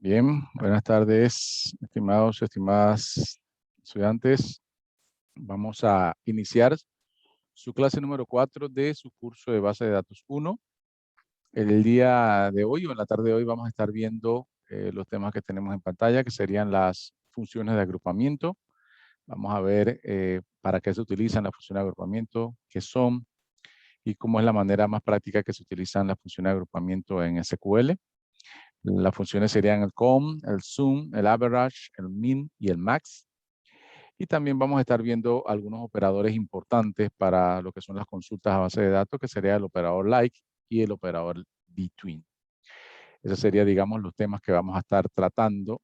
Bien, buenas tardes, estimados y estimadas estudiantes. Vamos a iniciar su clase número 4 de su curso de base de datos 1. El día de hoy o en la tarde de hoy vamos a estar viendo los temas que tenemos en pantalla, que serían las funciones de agrupamiento. Vamos a ver para qué se utilizan las funciones de agrupamiento, qué son y cómo es la manera más práctica que se utilizan las funciones de agrupamiento en SQL. Las funciones serían el com, el sum, el average, el min y el max. Y también vamos a estar viendo algunos operadores importantes para lo que son las consultas a base de datos, que sería el operador like y el operador between. Esos serían, digamos, los temas que vamos a estar tratando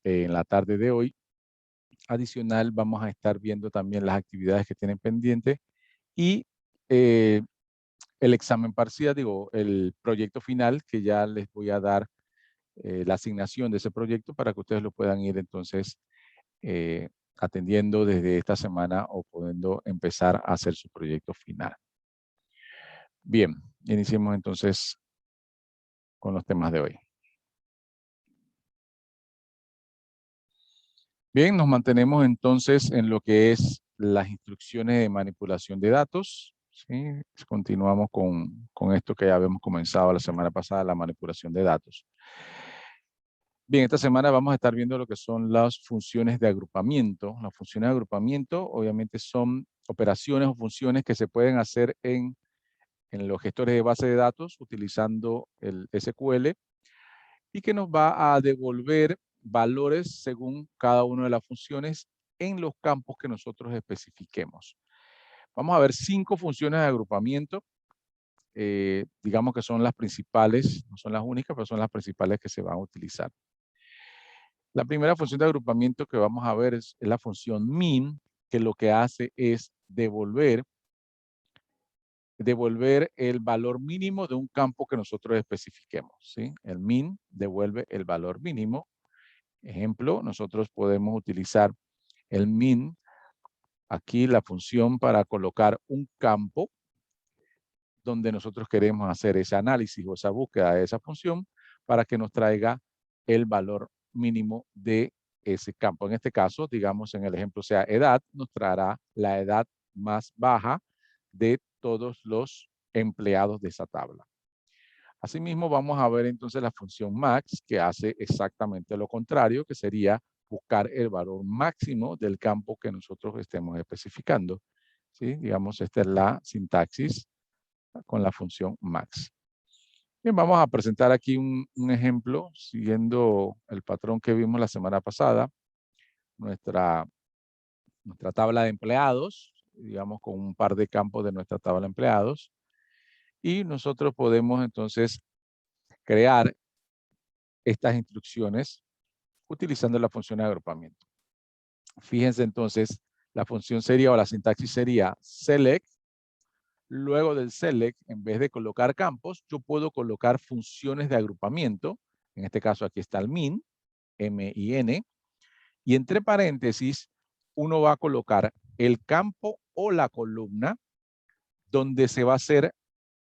en la tarde de hoy. Adicional, vamos a estar viendo también las actividades que tienen pendientes y el examen parcial, el proyecto final, que ya les voy a dar la asignación de ese proyecto para que ustedes lo puedan ir entonces atendiendo desde esta semana o pudiendo empezar a hacer su proyecto final. Bien, iniciemos entonces con los temas de hoy. Bien, nos mantenemos entonces en lo que es las instrucciones de manipulación de datos. ¿Sí? Continuamos con esto que ya habíamos comenzado la semana pasada, la manipulación de datos. Bien, esta semana vamos a estar viendo lo que son las funciones de agrupamiento. Las funciones de agrupamiento obviamente son operaciones o funciones que se pueden hacer en los gestores de base de datos utilizando el SQL y que nos va a devolver valores según cada una de las funciones en los campos que nosotros especifiquemos. Vamos a ver 5 funciones de agrupamiento. Digamos que son las principales, no son las únicas, pero son las principales que se van a utilizar. La primera función de agrupamiento que vamos a ver es la función min, que lo que hace es devolver el valor mínimo de un campo que nosotros especifiquemos. ¿Sí? El min devuelve el valor mínimo. Ejemplo, nosotros podemos utilizar el min, aquí la función para colocar un campo donde nosotros queremos hacer ese análisis o esa búsqueda de esa función para que nos traiga el valor mínimo de ese campo. En este caso, digamos en el ejemplo sea edad, nos traerá la edad más baja de todos los empleados de esa tabla. Asimismo, vamos a ver entonces la función max, que hace exactamente lo contrario, que sería buscar el valor máximo del campo que nosotros estemos especificando. ¿Sí? Digamos, esta es la sintaxis con la función max. Bien, vamos a presentar aquí un ejemplo siguiendo el patrón que vimos la semana pasada. Nuestra tabla de empleados, digamos con un par de campos de nuestra tabla de empleados. Y nosotros podemos entonces crear estas instrucciones utilizando la función de agrupamiento. Fíjense entonces, la función sería o la sintaxis sería select. Luego del select, en vez de colocar campos, yo puedo colocar funciones de agrupamiento. En este caso aquí está el min, M-I-N. Y entre paréntesis, uno va a colocar el campo o la columna donde se va a hacer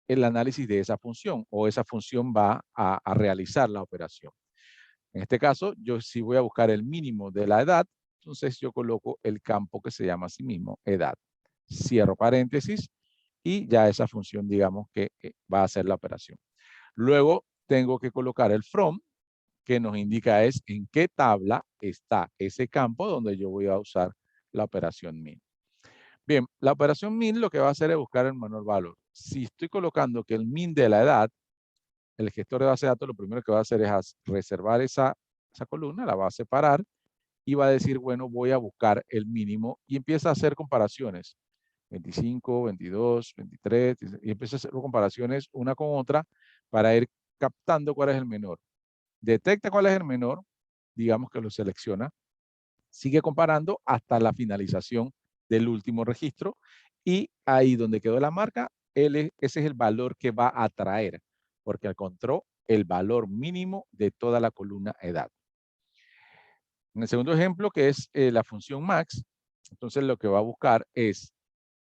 el análisis de esa función o esa función va a realizar la operación. En este caso, yo sí voy a buscar el mínimo de la edad, entonces yo coloco el campo que se llama a sí mismo edad. Cierro paréntesis y ya esa función, digamos que va a hacer la operación. Luego tengo que colocar el from, que nos indica es en qué tabla está ese campo donde yo voy a usar la operación min. Bien, la operación min lo que va a hacer es buscar el menor valor. Si estoy colocando que el min de la edad, el gestor de base de datos lo primero que va a hacer es reservar esa columna, la va a separar y va a decir, bueno, voy a buscar el mínimo y empieza a hacer comparaciones. 25, 22, 23, y empieza a hacer comparaciones una con otra para ir captando cuál es el menor. Detecta cuál es el menor, digamos que lo selecciona, sigue comparando hasta la finalización del último registro y ahí donde quedó la marca, ese es el valor que va a traer, porque encontró el valor mínimo de toda la columna edad. En el segundo ejemplo, que es la función max, entonces lo que va a buscar es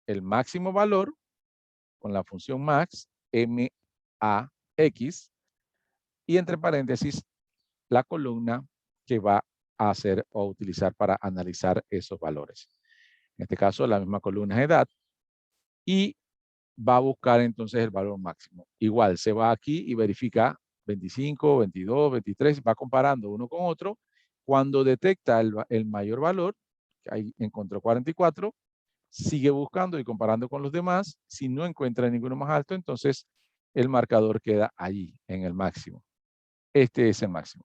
el máximo valor con la función max, M-A-X, y entre paréntesis la columna que va a hacer o utilizar para analizar esos valores. En este caso, la misma columna es edad y va a buscar entonces el valor máximo. Igual, se va aquí y verifica 25, 22, 23, va comparando uno con otro. Cuando detecta el mayor valor, ahí encontró 44, sigue buscando y comparando con los demás. Si no encuentra ninguno más alto, entonces el marcador queda allí, en el máximo. Este es el máximo.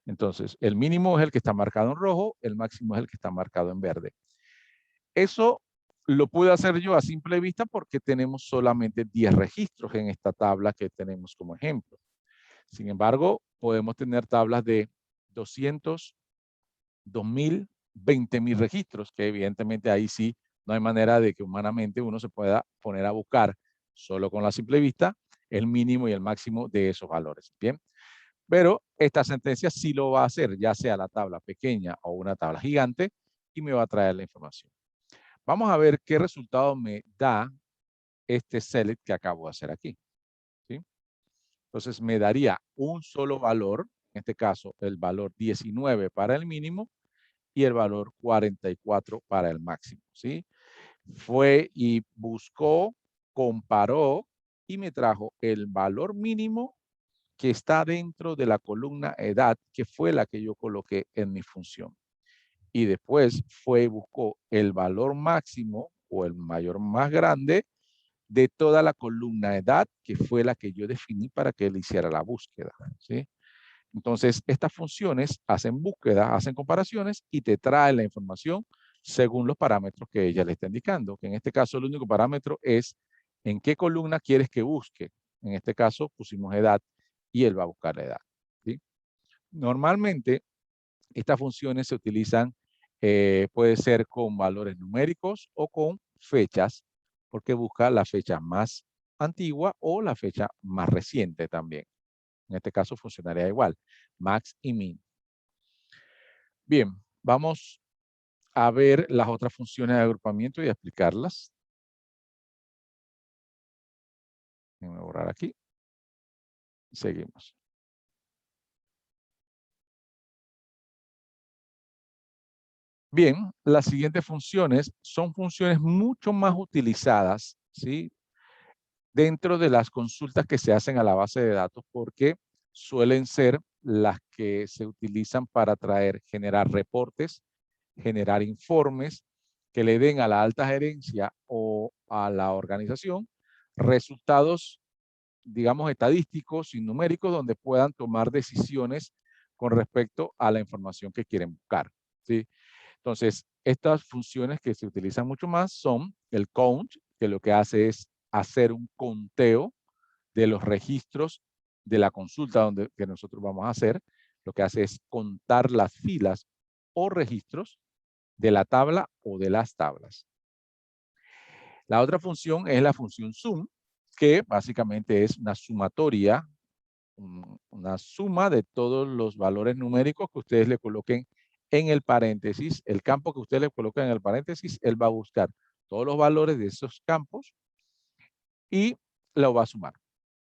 Entonces, el mínimo es el que está marcado en rojo, el máximo es el que está marcado en verde. Eso lo puedo hacer yo a simple vista porque tenemos solamente 10 registros en esta tabla que tenemos como ejemplo. Sin embargo, podemos tener tablas de 200, 2000, 20,000 registros, que evidentemente ahí sí no hay manera de que humanamente uno se pueda poner a buscar solo con la simple vista el mínimo y el máximo de esos valores. Bien, pero esta sentencia sí lo va a hacer, ya sea la tabla pequeña o una tabla gigante, y me va a traer la información. Vamos a ver qué resultado me da este select que acabo de hacer aquí, ¿sí? Entonces me daría un solo valor, en este caso el valor 19 para el mínimo y el valor 44 para el máximo, ¿sí? Fue y buscó, comparó y me trajo el valor mínimo que está dentro de la columna edad, que fue la que yo coloqué en mi función. Y después fue y buscó el valor máximo o el mayor más grande de toda la columna edad, que fue la que yo definí para que él hiciera la búsqueda, ¿sí? Entonces, estas funciones hacen búsqueda, hacen comparaciones y te traen la información según los parámetros que ella le está indicando, que en este caso el único parámetro es en qué columna quieres que busque. En este caso pusimos edad y él va a buscar la edad, ¿sí? Normalmente, estas funciones se utilizan, puede ser con valores numéricos o con fechas, porque busca la fecha más antigua o la fecha más reciente también. En este caso funcionaría igual, max y min. Bien, vamos a ver las otras funciones de agrupamiento y a explicarlas. Voy a borrar aquí. Seguimos. Bien, las siguientes funciones son funciones mucho más utilizadas, ¿sí? Dentro de las consultas que se hacen a la base de datos, porque suelen ser las que se utilizan para generar reportes, generar informes que le den a la alta gerencia o a la organización resultados, digamos, estadísticos y numéricos donde puedan tomar decisiones con respecto a la información que quieren buscar, ¿sí? Entonces, estas funciones que se utilizan mucho más son el count, que lo que hace es hacer un conteo de los registros de la consulta que nosotros vamos a hacer. Lo que hace es contar las filas o registros de la tabla o de las tablas. La otra función es la función sum, que básicamente es una sumatoria, una suma de todos los valores numéricos que ustedes le coloquen en el paréntesis. El campo que ustedes le coloquen en el paréntesis, él va a buscar todos los valores de esos campos y lo va a sumar.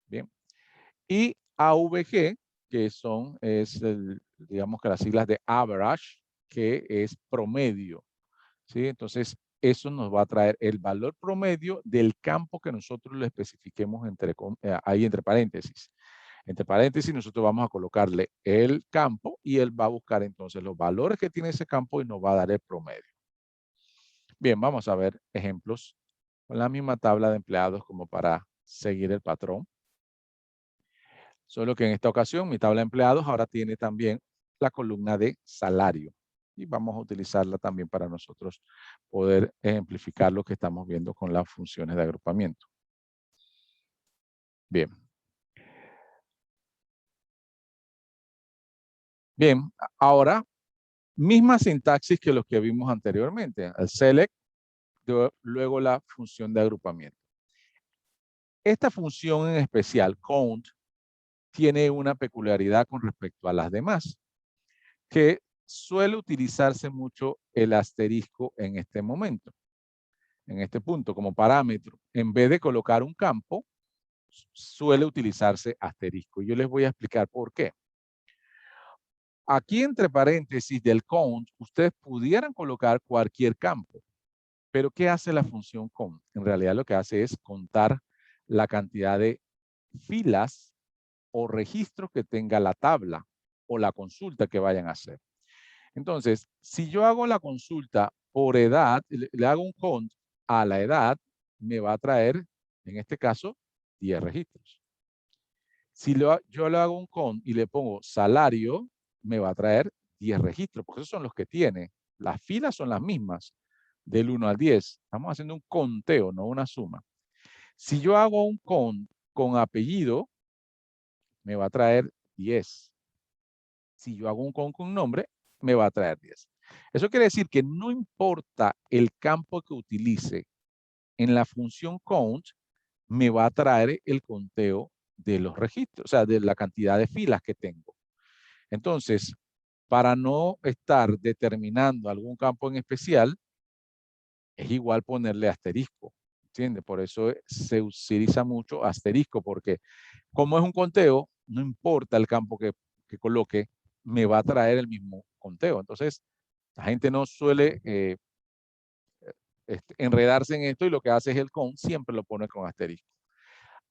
Bien. Y AVG, que digamos que las siglas de average, que es promedio, ¿sí? Entonces, eso nos va a traer el valor promedio del campo que nosotros le especifiquemos ahí entre paréntesis. Entre paréntesis, nosotros vamos a colocarle el campo y él va a buscar entonces los valores que tiene ese campo y nos va a dar el promedio. Bien, vamos a ver ejemplos con la misma tabla de empleados como para seguir el patrón. Solo que en esta ocasión mi tabla de empleados ahora tiene también la columna de salario. Y vamos a utilizarla también para nosotros poder ejemplificar lo que estamos viendo con las funciones de agrupamiento. Bien. Bien, ahora misma sintaxis que los que vimos anteriormente. El select, luego la función de agrupamiento. Esta función en especial, count, tiene una peculiaridad con respecto a las demás, que suele utilizarse mucho el asterisco en este momento, en este punto como parámetro. En vez de colocar un campo, suele utilizarse asterisco. Y yo les voy a explicar por qué. Aquí entre paréntesis del count, ustedes pudieran colocar cualquier campo. Pero ¿qué hace la función count? En realidad lo que hace es contar la cantidad de filas o registros que tenga la tabla o la consulta que vayan a hacer. Entonces, si yo hago la consulta por edad, le hago un count a la edad, me va a traer, en este caso, 10 registros. Si yo le hago un count y le pongo salario, me va a traer 10 registros, porque esos son los que tiene. Las filas son las mismas, del 1 al 10. Estamos haciendo un conteo, no una suma. Si yo hago un count con apellido, me va a traer 10. Si yo hago un count con nombre, me va a traer 10. Eso quiere decir que no importa el campo que utilice en la función count, me va a traer el conteo de los registros, o sea, de la cantidad de filas que tengo. Entonces, para no estar determinando algún campo en especial, es igual ponerle asterisco, ¿entiendes? Por eso se utiliza mucho asterisco, porque como es un conteo, no importa el campo que coloque, me va a traer el mismo conteo. Entonces, la gente no suele enredarse en esto y lo que hace es el count, siempre lo pone con asterisco.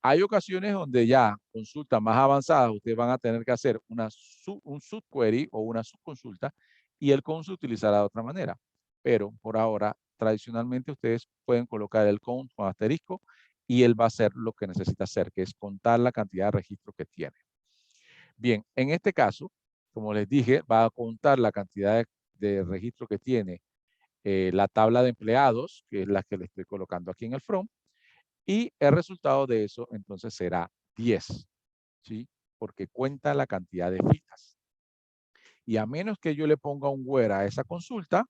Hay ocasiones donde ya consultas más avanzadas, ustedes van a tener que hacer un subquery o una subconsulta y el count se utilizará de otra manera. Pero por ahora, tradicionalmente ustedes pueden colocar el count con asterisco y él va a hacer lo que necesita hacer, que es contar la cantidad de registros que tiene. Bien, en este caso, como les dije, va a contar la cantidad de registros que tiene la tabla de empleados, que es la que le estoy colocando aquí en el front, y el resultado de eso entonces será 10, ¿sí? Porque cuenta la cantidad de filas. Y a menos que yo le ponga un where a esa consulta,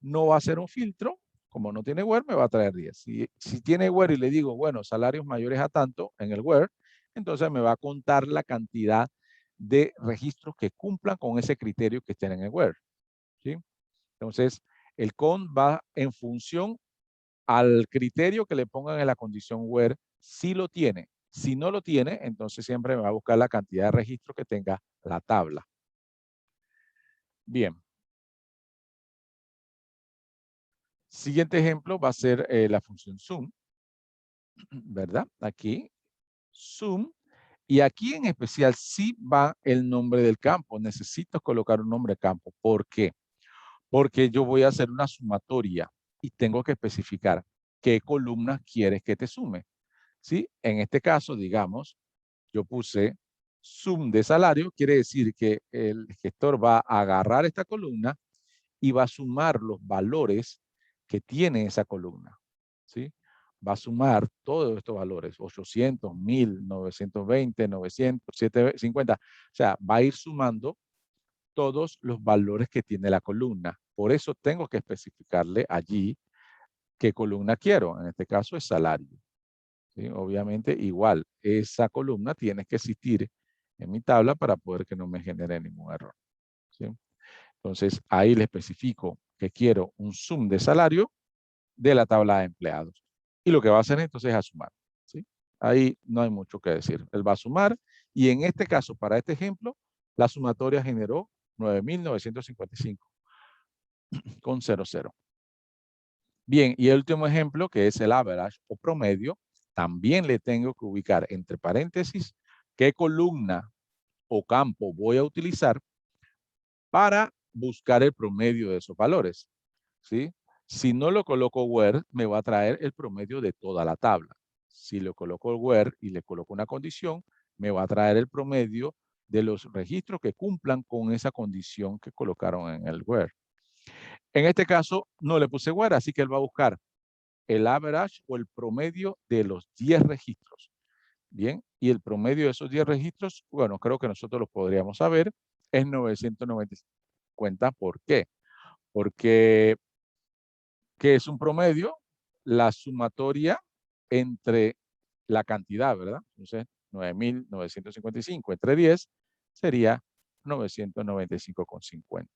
no va a ser un filtro. Como no tiene where, me va a traer 10. Si tiene where y le digo, bueno, salarios mayores a tanto en el where, entonces me va a contar la cantidad de registros que cumplan con ese criterio que estén en el where, ¿sí? Entonces, el count va en función al criterio que le pongan en la condición where, si lo tiene. Si no lo tiene, entonces siempre me va a buscar la cantidad de registros que tenga la tabla. Bien. Siguiente ejemplo va a ser la función zoom, ¿verdad? Aquí, zoom. Y aquí en especial sí va el nombre del campo. Necesito colocar un nombre de campo. ¿Por qué? Porque yo voy a hacer una sumatoria y tengo que especificar qué columnas quieres que te sume. ¿Sí? En este caso, digamos, yo puse sum de salario, quiere decir que el gestor va a agarrar esta columna y va a sumar los valores que tiene esa columna, ¿sí? Va a sumar todos estos valores, 800, 1000, 920, 900, 750, o sea, va a ir sumando todos los valores que tiene la columna. Por eso tengo que especificarle allí qué columna quiero, en este caso es salario. ¿Sí? Obviamente, igual, esa columna tiene que existir en mi tabla para poder que no me genere ningún error. ¿Sí? Entonces, ahí le especifico que quiero un sum de salario de la tabla de empleados. Y lo que va a hacer entonces es a sumar. ¿Sí? Ahí no hay mucho que decir. Él va a sumar y en este caso, para este ejemplo, la sumatoria generó 9,955 con 00. Bien, y el último ejemplo, que es el average o promedio, también le tengo que ubicar entre paréntesis qué columna o campo voy a utilizar para buscar el promedio de esos valores, ¿sí? Si no lo coloco where, me va a traer el promedio de toda la tabla. Si lo coloco where y le coloco una condición, me va a traer el promedio de los registros que cumplan con esa condición que colocaron en el where. En este caso, no le puse where, así que él va a buscar el average o el promedio de los 10 registros. Bien, y el promedio de esos 10 registros, bueno, creo que nosotros lo podríamos saber, es 950. ¿Por qué? Porque, ¿qué es un promedio? La sumatoria entre la cantidad, ¿verdad? Entonces, 9,955 entre 10 sería 995,50.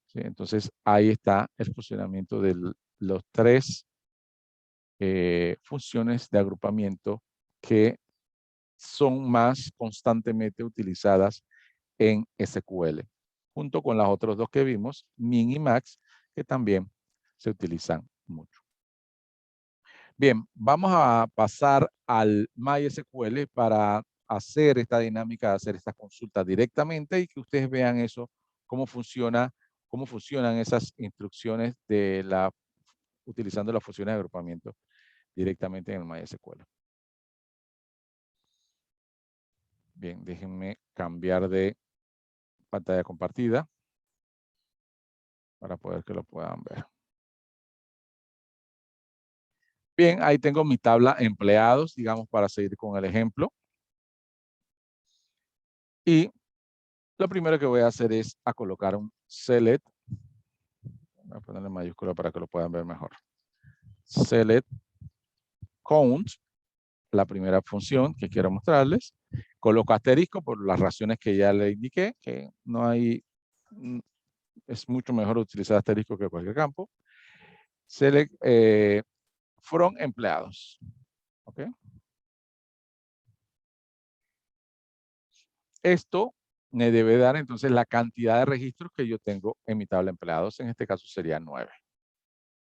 ¿Sí? Entonces, ahí está el funcionamiento de los tres funciones de agrupamiento que son más constantemente utilizadas en SQL. junto con las otras dos que vimos, min y max, que también se utilizan mucho. Bien, vamos a pasar al MySQL para hacer esta dinámica, de hacer esta consulta directamente y que ustedes vean eso, cómo funcionan esas instrucciones utilizando las funciones de agrupamiento directamente en el MySQL. Bien, déjenme cambiar de pantalla compartida para poder que lo puedan ver. Bien, ahí tengo mi tabla empleados, digamos, para seguir con el ejemplo. Y lo primero que voy a hacer es colocar un select. Voy a ponerle mayúscula para que lo puedan ver mejor. Select count, la primera función que quiero mostrarles. Coloco asterisco por las razones que ya le indiqué, que no hay, es mucho mejor utilizar asterisco que cualquier campo. Select from empleados. ¿Ok? Esto me debe dar entonces la cantidad de registros que yo tengo en mi tabla de empleados. En este caso sería 9.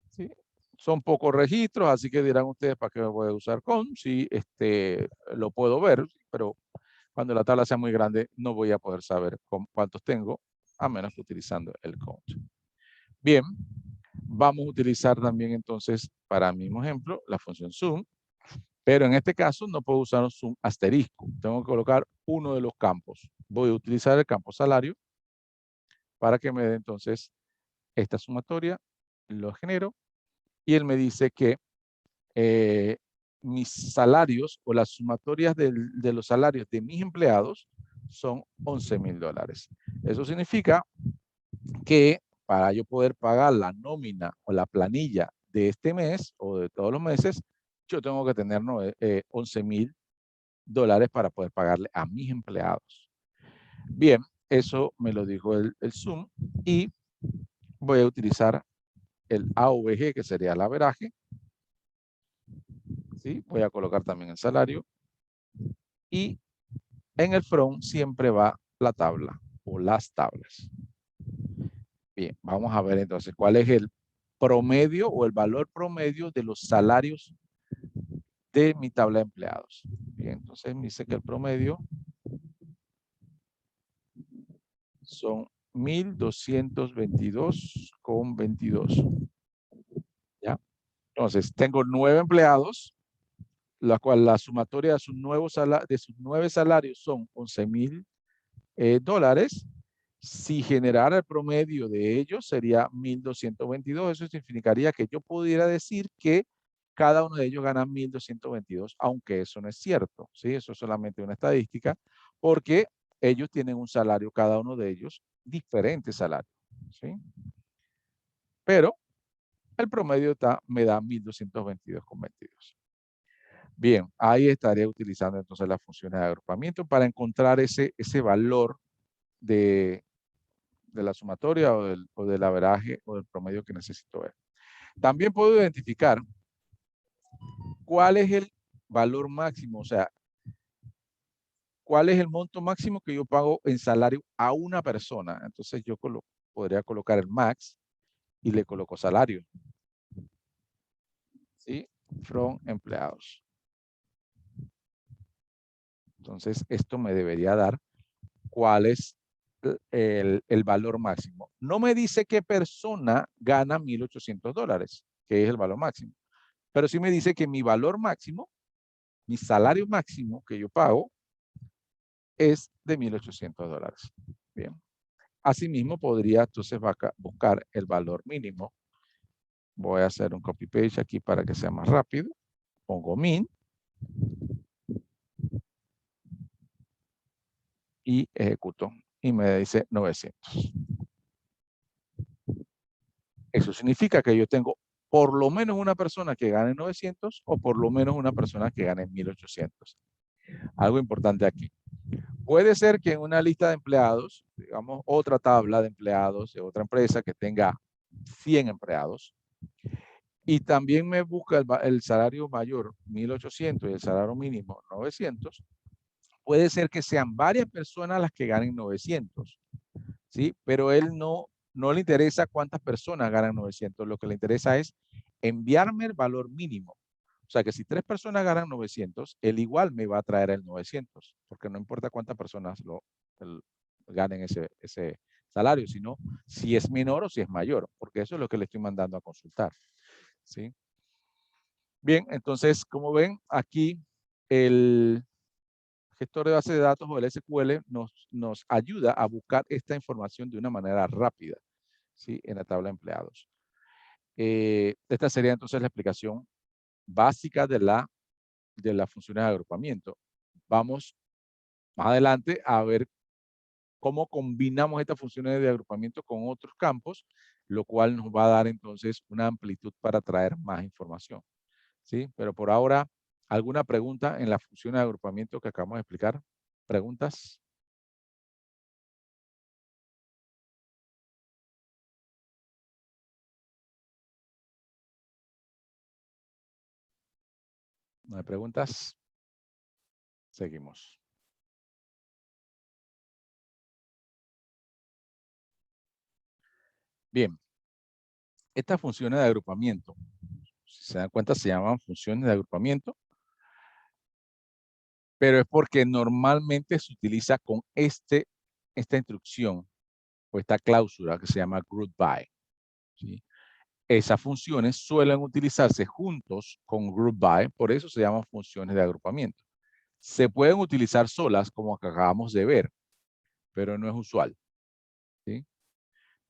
¿Sí? Son pocos registros, así que dirán ustedes para qué voy a usar con. Si lo puedo ver, pero cuando la tabla sea muy grande no voy a poder saber cuántos tengo, a menos que utilizando el count. Bien, vamos a utilizar también entonces para el mismo ejemplo la función zoom, pero en este caso no puedo usar un zoom asterisco. Tengo que colocar uno de los campos. Voy a utilizar el campo salario para que me dé entonces esta sumatoria, lo genero y él me dice que mis salarios o las sumatorias de los salarios de mis empleados son $11,000. Eso significa que para yo poder pagar la nómina o la planilla de este mes o de todos los meses, yo tengo que tener $11,000 para poder pagarle a mis empleados. Bien, eso me lo dijo el Zoom y voy a utilizar el AVG, que sería el averaje. ¿Sí? Voy a colocar también el salario. Y en el from siempre va la tabla o las tablas. Bien, vamos a ver entonces cuál es el promedio o el valor promedio de los salarios de mi tabla de empleados. Bien, entonces me dice que el promedio son 1,222,22. ¿Ya? Entonces, tengo 9 empleados, la cual la sumatoria de sus 9 salarios son $11,000. Si generara el promedio de ellos sería 1,222. Eso significaría que yo pudiera decir que cada uno de ellos gana 1,222, aunque eso no es cierto. ¿Sí? Eso es solamente una estadística, porque ellos tienen un salario, cada uno de ellos, diferente salario. ¿Sí? Pero el promedio me da 1,222,22. Bien, ahí estaré utilizando entonces las funciones de agrupamiento para encontrar ese valor de la sumatoria o del averaje o del promedio que necesito ver. También puedo identificar cuál es el valor máximo, o sea, cuál es el monto máximo que yo pago en salario a una persona. Entonces yo podría colocar el max y le coloco salario. ¿Sí? From empleados. Entonces esto me debería dar cuál es el valor máximo. No me dice qué persona gana $1,800, que es el valor máximo. Pero sí me dice que mi valor máximo, mi salario máximo que yo pago, es de $1,800. Bien. Asimismo, podría entonces buscar el valor mínimo. Voy a hacer un copy paste aquí para que sea más rápido. Pongo min. Y ejecuto. Y me dice 900. Eso significa que yo tengo por lo menos una persona que gane 900 o por lo menos una persona que gane 1,800. Algo importante aquí. Puede ser que en una lista de empleados, digamos, otra tabla de empleados de otra empresa que tenga 100 empleados y también me busca el salario mayor 1,800 y el salario mínimo 900, puede ser que sean varias personas las que ganen 900. ¿sí? Pero él no le interesa cuántas personas ganan 900, lo que le interesa es enviarme el valor mínimo. O sea que si 3 personas ganan 900, él igual me va a traer el 900, porque no importa cuántas personas ganen ese salario, sino si es menor o si es mayor, porque eso es lo que le estoy mandando a consultar, ¿sí? Bien, entonces, como ven, aquí el gestor de base de datos o el SQL nos ayuda a buscar esta información de una manera rápida, ¿sí? En la tabla de empleados. Esta sería entonces la explicación básica de las funciones de agrupamiento. Vamos más adelante a ver cómo combinamos estas funciones de agrupamiento con otros campos, lo cual nos va a dar entonces una amplitud para traer más información, ¿sí? Pero por ahora, ¿alguna pregunta en las funciones de agrupamiento que acabamos de explicar? ¿Preguntas? ¿No hay preguntas? Seguimos. Bien, estas funciones de agrupamiento, si se dan cuenta, se llaman funciones de agrupamiento, pero es porque normalmente se utiliza con esta instrucción o esta cláusula que se llama group by, ¿sí? Esas funciones suelen utilizarse juntos con group by, por eso se llaman funciones de agrupamiento. Se pueden utilizar solas, como acabamos de ver, pero no es usual, ¿sí?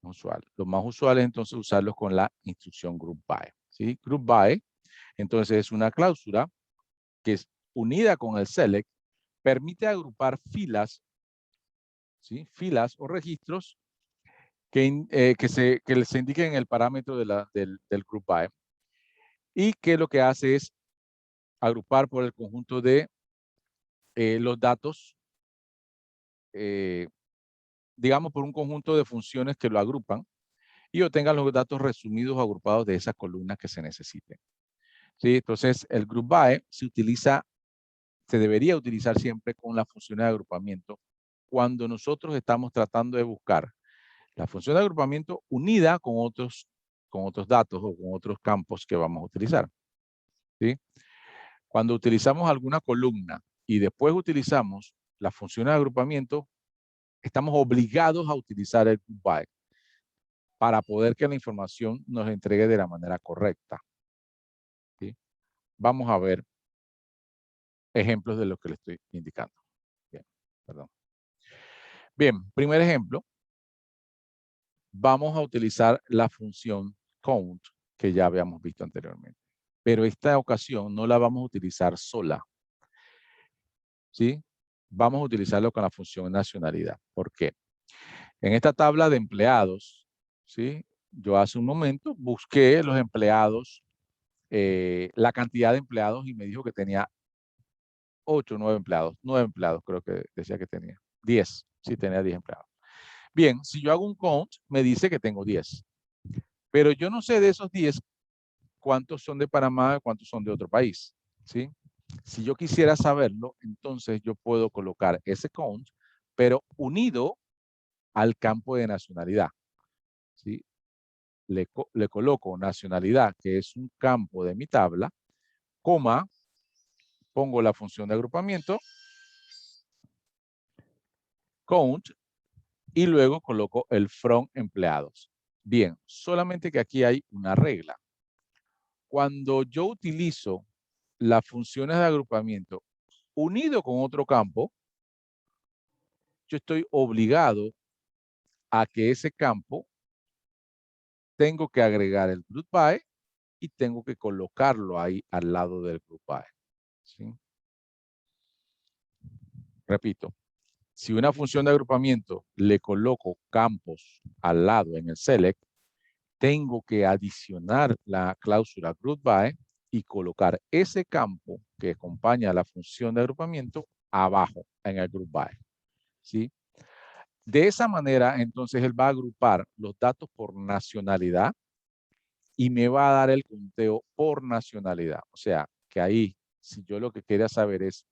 No es usual. Lo más usual es entonces usarlos con la instrucción group by, ¿sí? Group by, entonces es una cláusula que es unida con el select, permite agrupar filas, ¿sí? Filas o registros que se indiquen en el parámetro del group by, y que lo que hace es agrupar por el conjunto de los datos, eh, digamos por un conjunto de funciones que lo agrupan y obtengan los datos resumidos o agrupados de esas columnas que se necesiten. ¿Sí? Entonces, el group by se debería utilizar siempre con la función de agrupamiento cuando nosotros estamos tratando de buscar la función de agrupamiento unida con otros datos o con otros campos que vamos a utilizar, ¿sí? Cuando utilizamos alguna columna y después utilizamos la función de agrupamiento, estamos obligados a utilizar el group by para poder que la información nos entregue de la manera correcta, ¿sí? Vamos a ver ejemplos de lo que le estoy indicando. Bien, perdón. Bien, primer ejemplo. Vamos a utilizar la función count que ya habíamos visto anteriormente. Pero esta ocasión no la vamos a utilizar sola, ¿sí? Vamos a utilizarlo con la función nacionalidad. ¿Por qué? En esta tabla de empleados, ¿sí? Yo hace un momento busqué los empleados, la cantidad de empleados y me dijo que tenía 8 o 9 empleados. 9 empleados creo que decía que tenía. 10, sí tenía 10 empleados. Bien, si yo hago un count, me dice que tengo 10. Pero yo no sé de esos 10 cuántos son de Panamá, cuántos son de otro país, ¿sí? Si yo quisiera saberlo, entonces yo puedo colocar ese count, pero unido al campo de nacionalidad, ¿sí? Le coloco nacionalidad, que es un campo de mi tabla, coma, pongo la función de agrupamiento, count, y luego coloco el from empleados. Bien, solamente que aquí hay una regla. Cuando yo utilizo las funciones de agrupamiento unido con otro campo, yo estoy obligado a que ese campo tengo que agregar el group by y tengo que colocarlo ahí al lado del group by, ¿sí? Repito, si una función de agrupamiento le coloco campos al lado en el select, tengo que adicionar la cláusula group by y colocar ese campo que acompaña a la función de agrupamiento abajo en el group by, ¿sí? De esa manera, entonces, él va a agrupar los datos por nacionalidad y me va a dar el conteo por nacionalidad. O sea, que ahí, si yo lo que quería saber es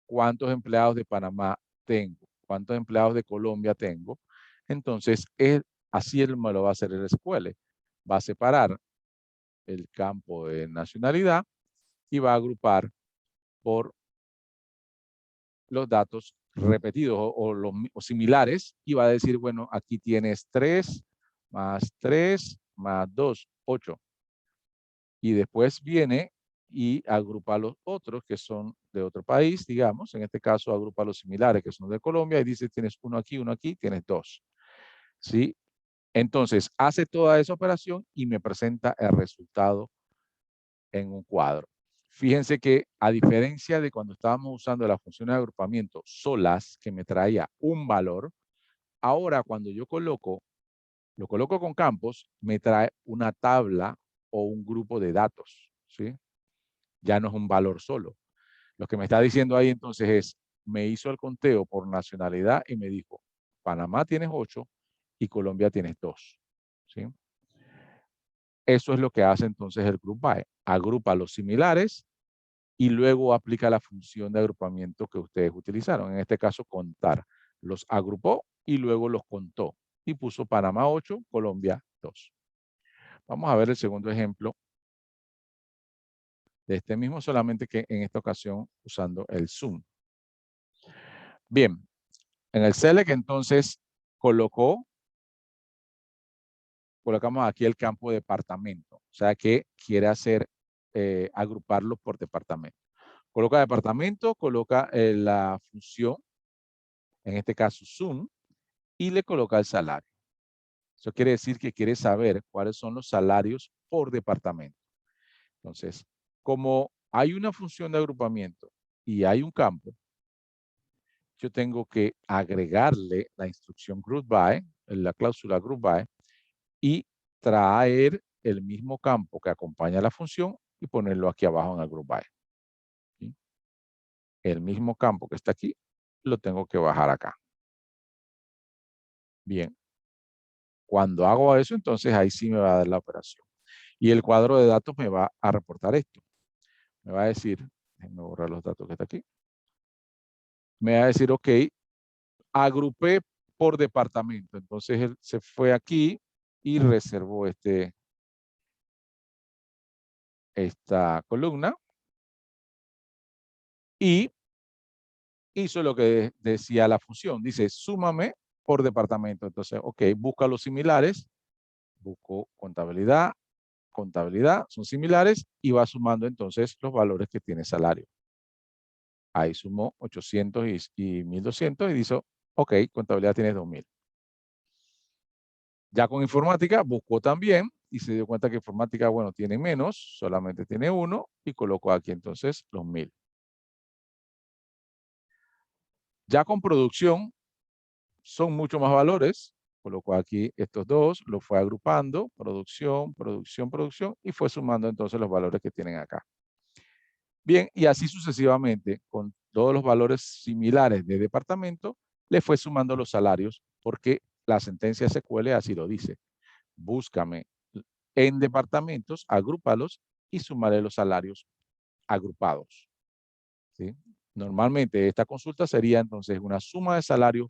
cuántos empleados de Panamá tengo, cuántos empleados de Colombia tengo, Entonces, así él me lo va a hacer el SQL. Va a separar el campo de nacionalidad y va a agrupar por los datos repetidos o similares y va a decir, bueno, aquí tienes 3 más 2, 8. Y después viene y agrupa los otros que son de otro país, digamos. En este caso, agrupa los similares que son de Colombia y dice, tienes uno aquí, tienes 2. ¿Sí? Entonces, hace toda esa operación y me presenta el resultado en un cuadro. Fíjense que a diferencia de cuando estábamos usando las funciones de agrupamiento solas, que me traía un valor, ahora cuando yo lo coloco con campos, me trae una tabla o un grupo de datos, ¿sí? Ya no es un valor solo. Lo que me está diciendo ahí entonces es, me hizo el conteo por nacionalidad y me dijo, Panamá tienes 8 y Colombia tienes 2, ¿sí? Eso es lo que hace entonces el group by. Agrupa los similares y luego aplica la función de agrupamiento que ustedes utilizaron. En este caso, contar. Los agrupó y luego los contó. Y puso Panamá 8, Colombia 2. Vamos a ver el segundo ejemplo de este mismo, solamente que en esta ocasión usando el Zoom. Bien, en el Select entonces colocamos aquí el campo departamento. O sea que quiere hacer, agruparlo por departamento. Coloca departamento, coloca la función, en este caso Zoom, y le coloca el salario. Eso quiere decir que quiere saber cuáles son los salarios por departamento. Entonces, como hay una función de agrupamiento y hay un campo, yo tengo que agregarle la instrucción group by, la cláusula group by, y traer el mismo campo que acompaña la función y ponerlo aquí abajo en el group by. ¿Sí? El mismo campo que está aquí, lo tengo que bajar acá. Bien. Cuando hago eso, entonces ahí sí me va a dar la operación. Y el cuadro de datos me va a reportar esto. Me va a decir, déjenme borrar los datos que está aquí. Me va a decir, ok, agrupé por departamento. Entonces él se fue aquí y reservó esta columna y hizo lo que decía la función. Dice, súmame por departamento. Entonces, ok, busca los similares. Busco contabilidad, contabilidad, son similares y va sumando entonces los valores que tiene salario. Ahí sumó 800 y 1200 y dice, ok, contabilidad tiene 2000. Ya con informática buscó también y se dio cuenta que informática, bueno, tiene menos, solamente tiene 1 y colocó aquí entonces los 1000. Ya con producción son mucho más valores, colocó aquí estos dos, lo fue agrupando, producción, producción, producción y fue sumando entonces los valores que tienen acá. Bien, y así sucesivamente, con todos los valores similares de departamento, le fue sumando los salarios porque la sentencia SQL así lo dice. Búscame en departamentos, agrúpalos y sumaré los salarios agrupados. ¿Sí? Normalmente esta consulta sería entonces una suma de salarios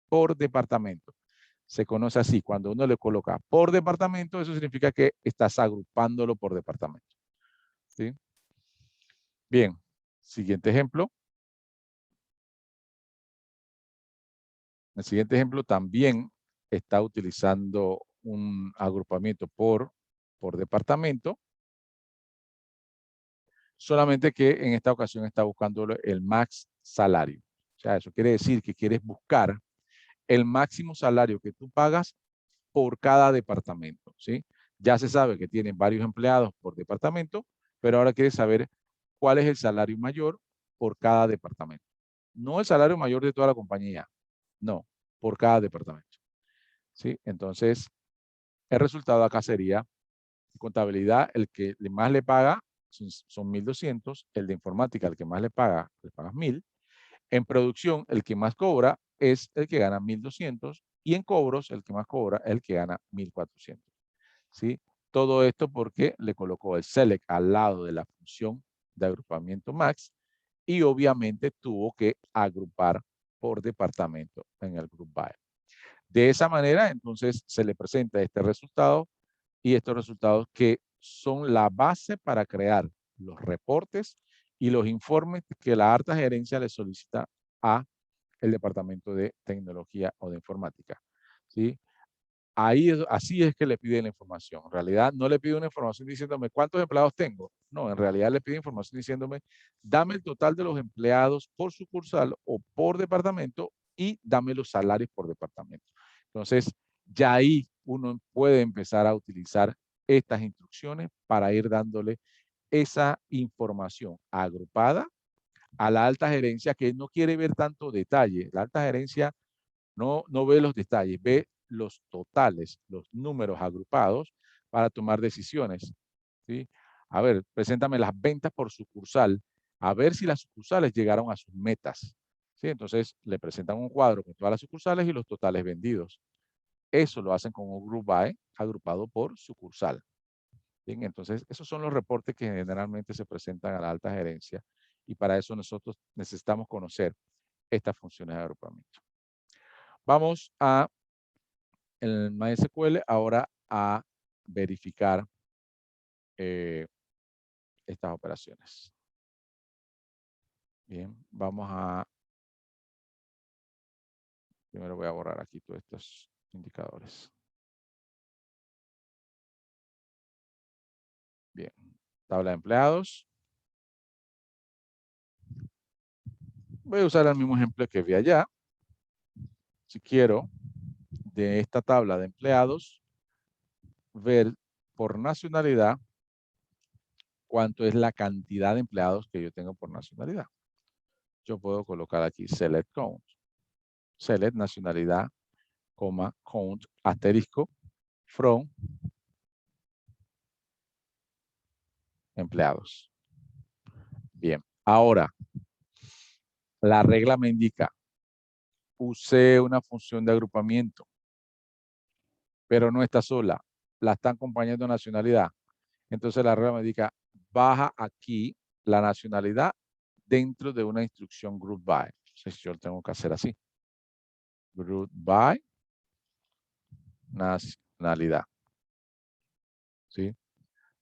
por departamento. Se conoce así, cuando uno le coloca por departamento, eso significa que estás agrupándolo por departamento. ¿Sí? Bien, siguiente ejemplo. El siguiente ejemplo también está utilizando un agrupamiento por departamento, solamente que en esta ocasión está buscando el max salario. O sea, eso quiere decir que quieres buscar el máximo salario que tú pagas por cada departamento, ¿sí? Ya se sabe que tienen varios empleados por departamento, pero ahora quieres saber cuál es el salario mayor por cada departamento. No el salario mayor de toda la compañía, no, por cada departamento, ¿sí? Entonces, el resultado acá sería, en contabilidad, el que más le paga son 1200, el de informática, el que más le pagas 1000, en producción, el que más cobra es el que gana 1200 y en cobros, el que más cobra es el que gana 1400. ¿Sí? Todo esto porque le colocó el select al lado de la función de agrupamiento max y obviamente tuvo que agrupar por departamento en el group by. De esa manera, entonces, se le presenta este resultado y estos resultados que son la base para crear los reportes y los informes que la alta gerencia le solicita a el departamento de tecnología o de informática. ¿Sí? Así es que le pide la información. En realidad no le pide una información diciéndome cuántos empleados tengo. No, en realidad le pide información diciéndome dame el total de los empleados por sucursal o por departamento y dame los salarios por departamento. Entonces, ya ahí uno puede empezar a utilizar estas instrucciones para ir dándole esa información agrupada a la alta gerencia que no quiere ver tanto detalle. La alta gerencia no ve los detalles, ve los totales, los números agrupados para tomar decisiones. ¿Sí? A ver, preséntame las ventas por sucursal, a ver si las sucursales llegaron a sus metas. ¿Sí? Entonces, le presentan un cuadro con todas las sucursales y los totales vendidos. Eso lo hacen con un group by agrupado por sucursal. Bien, entonces, esos son los reportes que generalmente se presentan a la alta gerencia y para eso nosotros necesitamos conocer estas funciones de agrupamiento. Vamos a el MySQL ahora a verificar estas operaciones. Bien, vamos a, primero voy a borrar aquí todos estos indicadores. Bien, tabla de empleados. Voy a usar el mismo ejemplo que vi allá. Si quiero, de esta tabla de empleados, ver por nacionalidad cuánto es la cantidad de empleados que yo tengo por nacionalidad. Yo puedo colocar aquí select count, select nacionalidad, coma, count, asterisco, from empleados. Bien, ahora, la regla me indica, usé una función de agrupamiento, pero no está sola, la está acompañando nacionalidad. Entonces la regla me indica, baja aquí la nacionalidad dentro de una instrucción group by. Entonces yo lo tengo que hacer así. Group by nacionalidad. ¿Sí?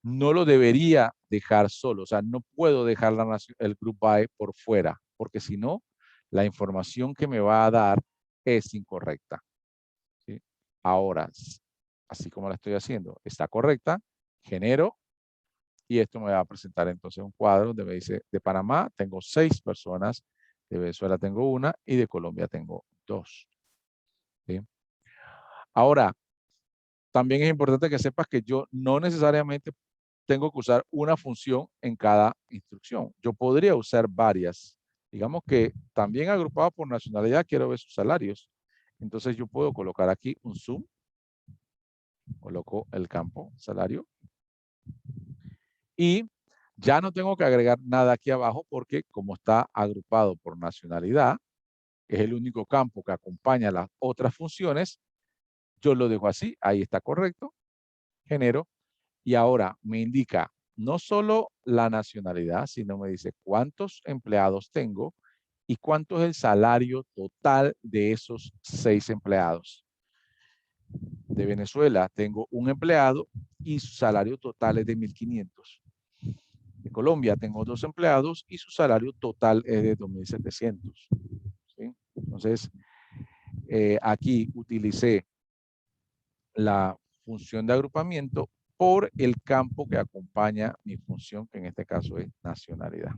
No lo debería dejar solo, o sea, no puedo dejar el group by por fuera, porque si no, la información que me va a dar es incorrecta. ¿Sí? Ahora, así como la estoy haciendo, está correcta, genero, y esto me va a presentar entonces un cuadro donde me dice, de Panamá tengo 6 personas, de Venezuela tengo 1 y de Colombia tengo 2. ¿Sí? Ahora, también es importante que sepas que yo no necesariamente tengo que usar una función en cada instrucción. Yo podría usar varias. Digamos que también agrupado por nacionalidad quiero ver sus salarios. Entonces yo puedo colocar aquí un zoom. Coloco el campo salario. Y ya no tengo que agregar nada aquí abajo porque como está agrupado por nacionalidad, es el único campo que acompaña las otras funciones, yo lo dejo así, ahí está correcto, genero, y ahora me indica no solo la nacionalidad, sino me dice cuántos empleados tengo y cuánto es el salario total de esos 6 empleados. De Venezuela tengo un empleado y su salario total es de 1,500. De Colombia tengo 2 empleados y su salario total es de 2,700. ¿Sí? Entonces, aquí utilicé la función de agrupamiento por el campo que acompaña mi función, que en este caso es nacionalidad.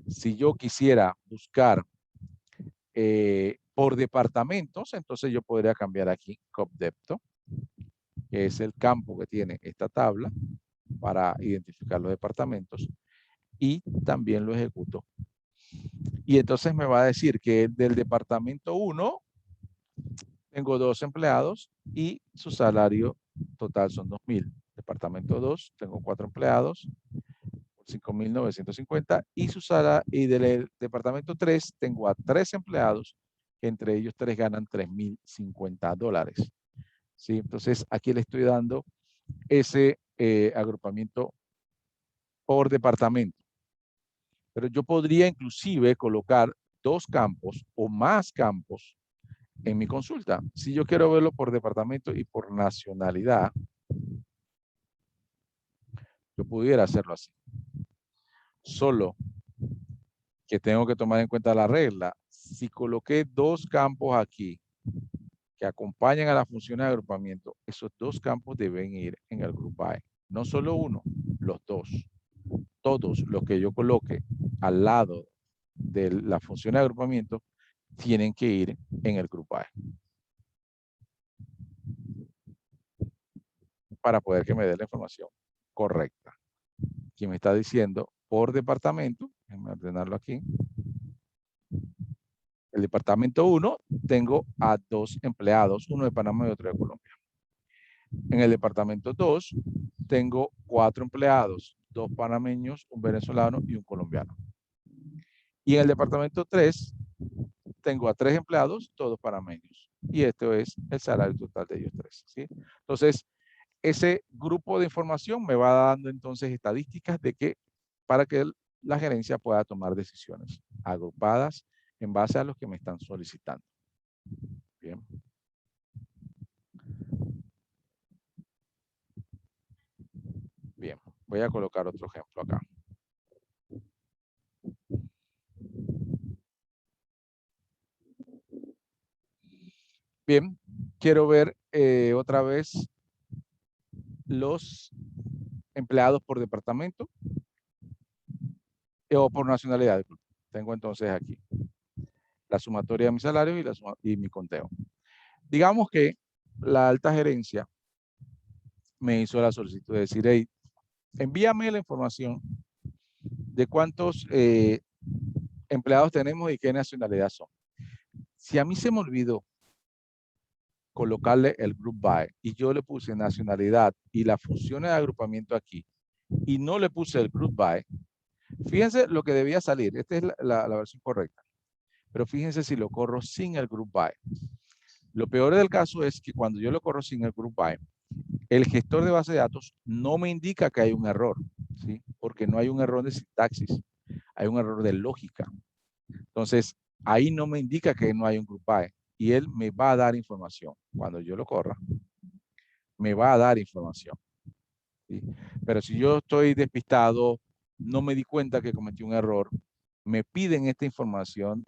Si yo quisiera buscar por departamentos, entonces yo podría cambiar aquí COPDEPTO, que es el campo que tiene esta tabla para identificar los departamentos, y también lo ejecuto. Y entonces me va a decir que del departamento 1 tengo 2 empleados y su salario total son 2,000. Departamento 2 tengo 4 empleados, 5,950 y del departamento 3 tengo a 3 empleados, que entre ellos 3 ganan $3,050. ¿Sí? Entonces aquí le estoy dando ese agrupamiento por departamento. Pero yo podría inclusive colocar 2 campos o más campos en mi consulta. Si yo quiero verlo por departamento y por nacionalidad, yo pudiera hacerlo así. Solo que tengo que tomar en cuenta la regla. Si coloqué dos campos aquí que acompañan a las funciones de agrupamiento, esos dos campos deben ir en el group by. No solo uno, los dos. Todos los que yo coloque al lado de la función de agrupamiento tienen que ir en el group by para poder que me dé la información correcta. Aquí me está diciendo por departamento, déjenme ordenarlo aquí. El departamento 1 tengo a 2 empleados, uno de Panamá y otro de Colombia. En el departamento 2 tengo 4 empleados, 2 panameños, un venezolano y un colombiano. Y en el departamento 3 tengo a 3 empleados, todos panameños. Y esto es el salario total de ellos 3. ¿Sí? Entonces, ese grupo de información me va dando entonces estadísticas de que para que la gerencia pueda tomar decisiones agrupadas en base a los que me están solicitando. Bien. Bien, voy a colocar otro ejemplo acá. Bien, quiero ver otra vez los empleados por departamento o por nacionalidad. Tengo entonces aquí la sumatoria de mis salarios y mi conteo. Digamos que la alta gerencia me hizo la solicitud de decir, hey, envíame la información de cuántos empleados tenemos y qué nacionalidad son. Si a mí se me olvidó colocarle el group by y yo le puse nacionalidad y las funciones de agrupamiento aquí y no le puse el group by, fíjense lo que debía salir. Esta es la versión correcta. Pero fíjense si lo corro sin el group by. Lo peor del caso es que cuando yo lo corro sin el group by, el gestor de base de datos no me indica que hay un error, ¿sí? Porque no hay un error de sintaxis, hay un error de lógica. Entonces, ahí no me indica que no hay un group by y él me va a dar información. Cuando yo lo corra, me va a dar información. ¿Sí? Pero si yo estoy despistado, no me di cuenta que cometí un error, me piden esta información.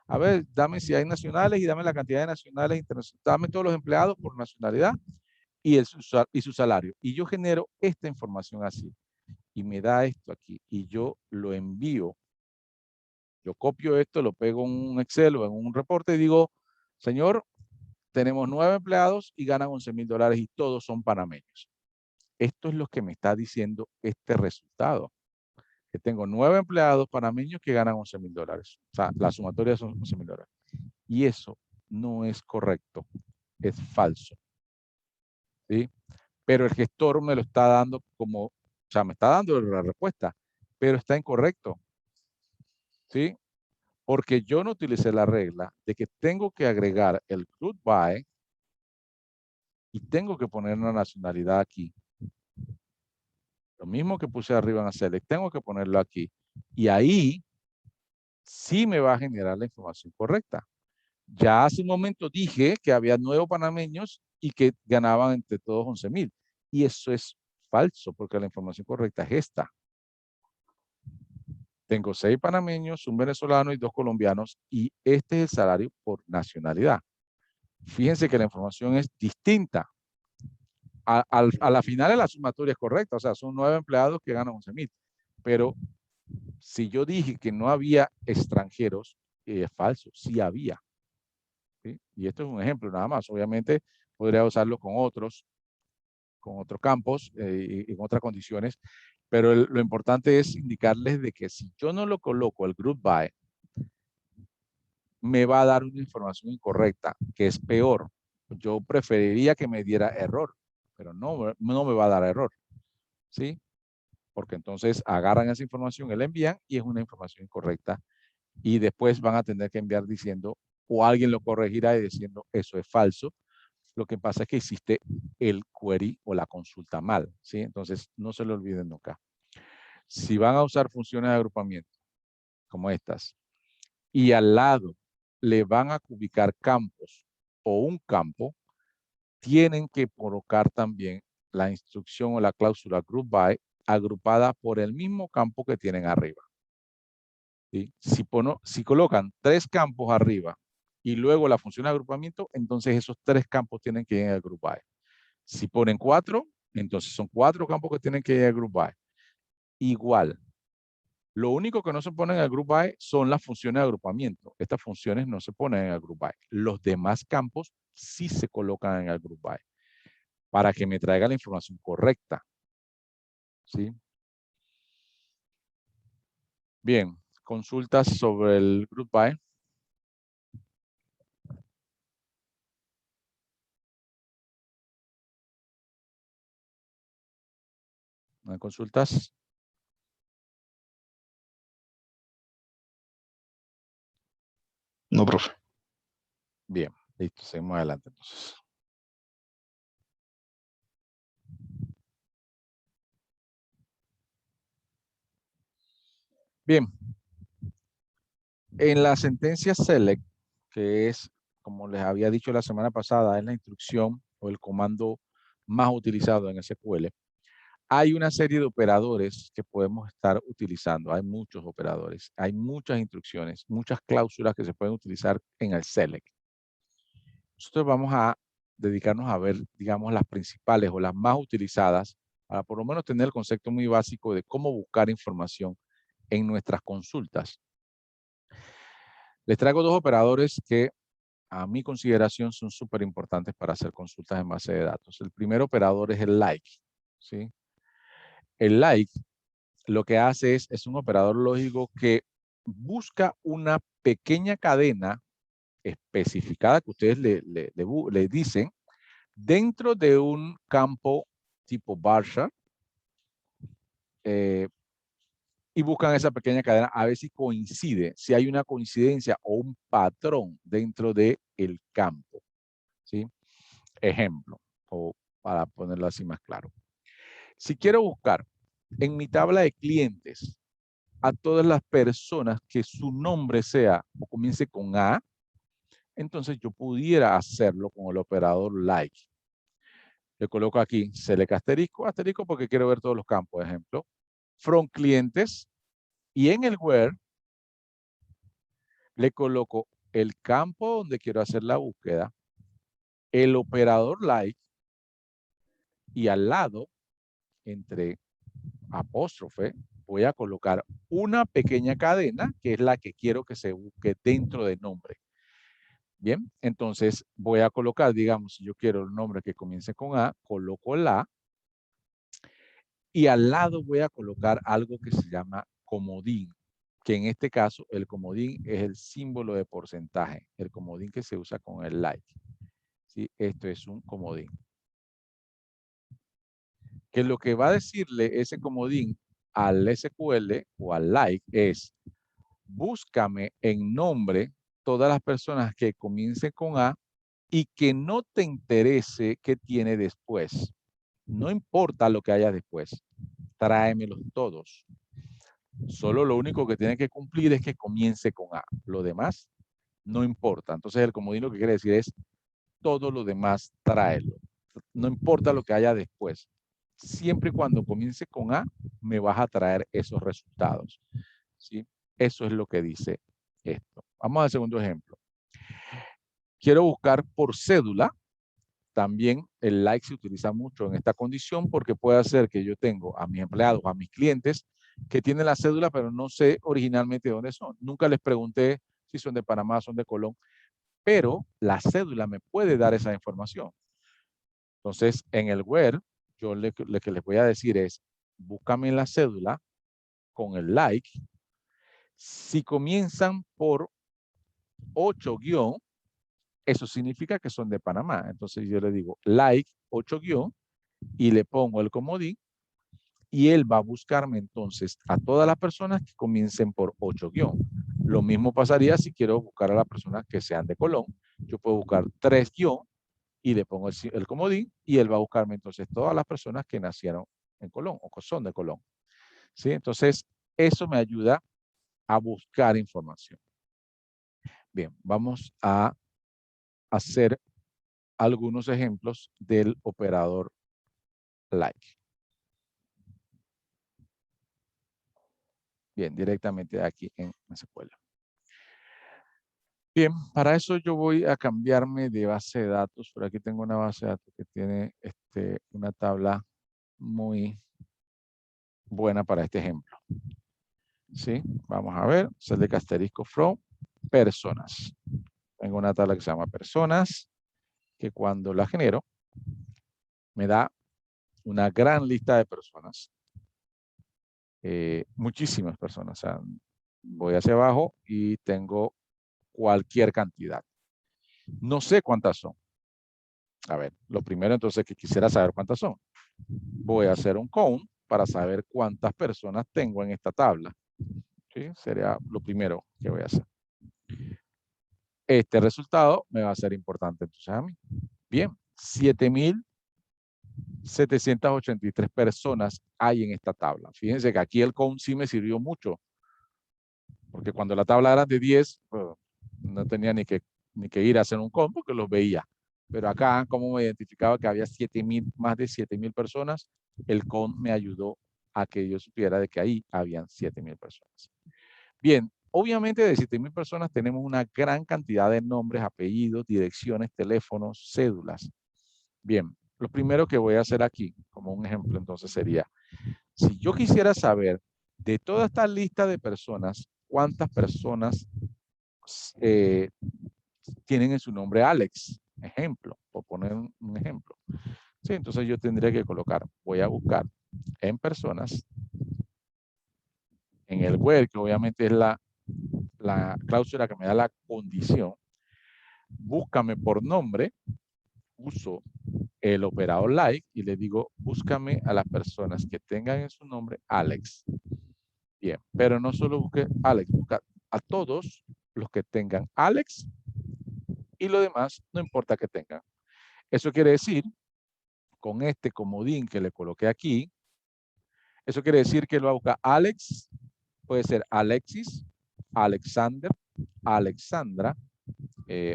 A ver, dame si hay nacionales y dame la cantidad de nacionales internacionales. Dame todos los empleados por nacionalidad y su salario. Y yo genero esta información así. Y me da esto aquí. Y yo lo envío. Yo copio esto, lo pego en un Excel o en un reporte y digo, señor, tenemos 9 empleados y ganan $11,000 y todos son panameños. Esto es lo que me está diciendo este resultado. Que tengo 9 empleados panameños que ganan $11,000. O sea, la sumatoria son $11,000. Y eso no es correcto, es falso. ¿Sí? Pero el gestor me lo está dando como, o sea, me está dando la respuesta, pero está incorrecto. ¿Sí? Porque yo no utilicé la regla de que tengo que agregar el group by y tengo que poner una nacionalidad aquí. Lo mismo que puse arriba en la select, tengo que ponerlo aquí. Y ahí sí me va a generar la información correcta. Ya hace un momento dije que había 9 panameños y que ganaban entre todos 11,000. Y eso es falso porque la información correcta es esta. Tengo 6 panameños, un venezolano y 2 colombianos y este es el salario por nacionalidad. Fíjense que la información es distinta. A la final la sumatoria es correcta, o sea, son 9 empleados que ganan 11,000. Pero si yo dije que no había extranjeros, es falso, sí había. ¿Sí? Y esto es un ejemplo nada más. Obviamente podría usarlo con otros campos y en otras condiciones, pero lo importante es indicarles de que si yo no lo coloco el group by, me va a dar una información incorrecta, que es peor. Yo preferiría que me diera error, pero no me va a dar error, ¿sí? Porque entonces agarran esa información y la envían y es una información incorrecta y después van a tener que enviar diciendo, o alguien lo corregirá y diciendo, eso es falso. Lo que pasa es que hiciste el query o la consulta mal, ¿sí? Entonces, no se lo olviden nunca. Si van a usar funciones de agrupamiento como estas y al lado le van a ubicar campos o un campo, tienen que colocar también la instrucción o la cláusula group by agrupada por el mismo campo que tienen arriba. ¿Sí? Si colocan 3 campos arriba y luego la función de agrupamiento, entonces esos 3 campos tienen que ir en el group by. Si ponen 4, entonces son 4 campos que tienen que ir al group by. Igual. Lo único que no se pone en el group by son las funciones de agrupamiento. Estas funciones no se ponen en el group by. Los demás campos sí se colocan en el group by para que me traiga la información correcta. ¿Sí? Bien, consultas sobre el group by. ¿No hay consultas? No, profe. Bien, listo, seguimos adelante entonces. Bien, en la sentencia select, que es, como les había dicho la semana pasada, es la instrucción o el comando más utilizado en SQL, hay una serie de operadores que podemos estar utilizando. Hay muchos operadores, hay muchas instrucciones, muchas cláusulas que se pueden utilizar en el select. Nosotros vamos a dedicarnos a ver, digamos, las principales o las más utilizadas para por lo menos tener el concepto muy básico de cómo buscar información en nuestras consultas. Les traigo 2 operadores que a mi consideración son súper importantes para hacer consultas en base de datos. El primer operador es el like, ¿sí? El like lo que hace es un operador lógico que busca una pequeña cadena especificada que ustedes le dicen dentro de un campo tipo varchar y buscan esa pequeña cadena a ver si coincide, si hay una coincidencia o un patrón dentro del campo. ¿Sí? Ejemplo, o para ponerlo así más claro. Si quiero buscar en mi tabla de clientes a todas las personas que su nombre sea o comience con A, entonces yo pudiera hacerlo con el operador like. Le coloco aquí select asterisco, asterisco porque quiero ver todos los campos, por ejemplo. From clientes y en el where le coloco el campo donde quiero hacer la búsqueda, el operador like y al lado, entre apóstrofe, voy a colocar una pequeña cadena que es la que quiero que se busque dentro del nombre. Bien, entonces voy a colocar, digamos, si yo quiero el nombre que comience con A, coloco la y al lado voy a colocar algo que se llama comodín, que en este caso el comodín es el símbolo de porcentaje, el comodín que se usa con el like. ¿Sí? Esto es un comodín. Que lo que va a decirle ese comodín al SQL o al like es, búscame en nombre todas las personas que comiencen con A y que no te interese qué tiene después. No importa lo que haya después, tráemelos todos. Solo lo único que tiene que cumplir es que comience con A. Lo demás no importa. Entonces el comodín lo que quiere decir es todo lo demás tráelo. No importa lo que haya después. Siempre y cuando comience con A, me vas a traer esos resultados. ¿Sí? Eso es lo que dice esto. Vamos al segundo ejemplo. Quiero buscar por cédula. También el like se utiliza mucho en esta condición porque puede hacer que yo tengo a mis empleados, a mis clientes que tienen la cédula, pero no sé originalmente dónde son. Nunca les pregunté si son de Panamá, son de Colón, pero la cédula me puede dar esa información. Entonces, en el where, yo lo que les voy a decir es, búscame en la cédula con el like. Si comienzan por 8 guión, eso significa que son de Panamá. Entonces yo le digo like 8 guión y le pongo el comodín y él va a buscarme entonces a todas las personas que comiencen por 8 guión. Lo mismo pasaría si quiero buscar a las personas que sean de Colón. Yo puedo buscar 3 guión y le pongo el comodín y él va a buscarme entonces todas las personas que nacieron en Colón o que son de Colón. ¿Sí? Entonces, eso me ayuda a buscar información. Bien, vamos a hacer algunos ejemplos del operador like. Bien, directamente aquí en SQL. Bien, para eso yo voy a cambiarme de base de datos. Por aquí tengo una base de datos que tiene una tabla muy buena para este ejemplo. ¿Sí? Vamos a ver, select asterisco from personas. Tengo una tabla que se llama personas, que cuando la genero, me da una gran lista de personas. Muchísimas personas. O sea, voy hacia abajo y tengo cualquier cantidad. No sé cuántas son. A ver, lo primero entonces que quisiera saber cuántas son. Voy a hacer un count para saber cuántas personas tengo en esta tabla. ¿Sí? Sería lo primero que voy a hacer. Este resultado me va a ser importante entonces a mí. Bien, 7.783 personas hay en esta tabla. Fíjense que aquí el count sí me sirvió mucho. Porque cuando la tabla era de 10, pues, no tenía ni que ir a hacer un count porque los veía. Pero acá, como me identificaba que había 7.000, más de 7.000 personas, el count me ayudó a que yo supiera de que ahí habían 7.000 personas. Bien, obviamente de 7.000 personas tenemos una gran cantidad de nombres, apellidos, direcciones, teléfonos, cédulas. Bien, lo primero que voy a hacer aquí, como un ejemplo entonces sería, si yo quisiera saber de toda esta lista de personas, cuántas personas tienen en su nombre Alex, ejemplo, por poner un ejemplo. Sí, entonces yo tendría que colocar, voy a buscar en personas, en el where, que obviamente es la cláusula que me da la condición, búscame por nombre, uso el operador like y le digo, búscame a las personas que tengan en su nombre Alex. Bien, pero no solo busque Alex, busca a todos los que tengan Alex y lo demás no importa que tengan. Eso quiere decir, con este comodín que le coloqué aquí, eso quiere decir que él va a buscar Alex, puede ser Alexis, Alexander, Alexandra,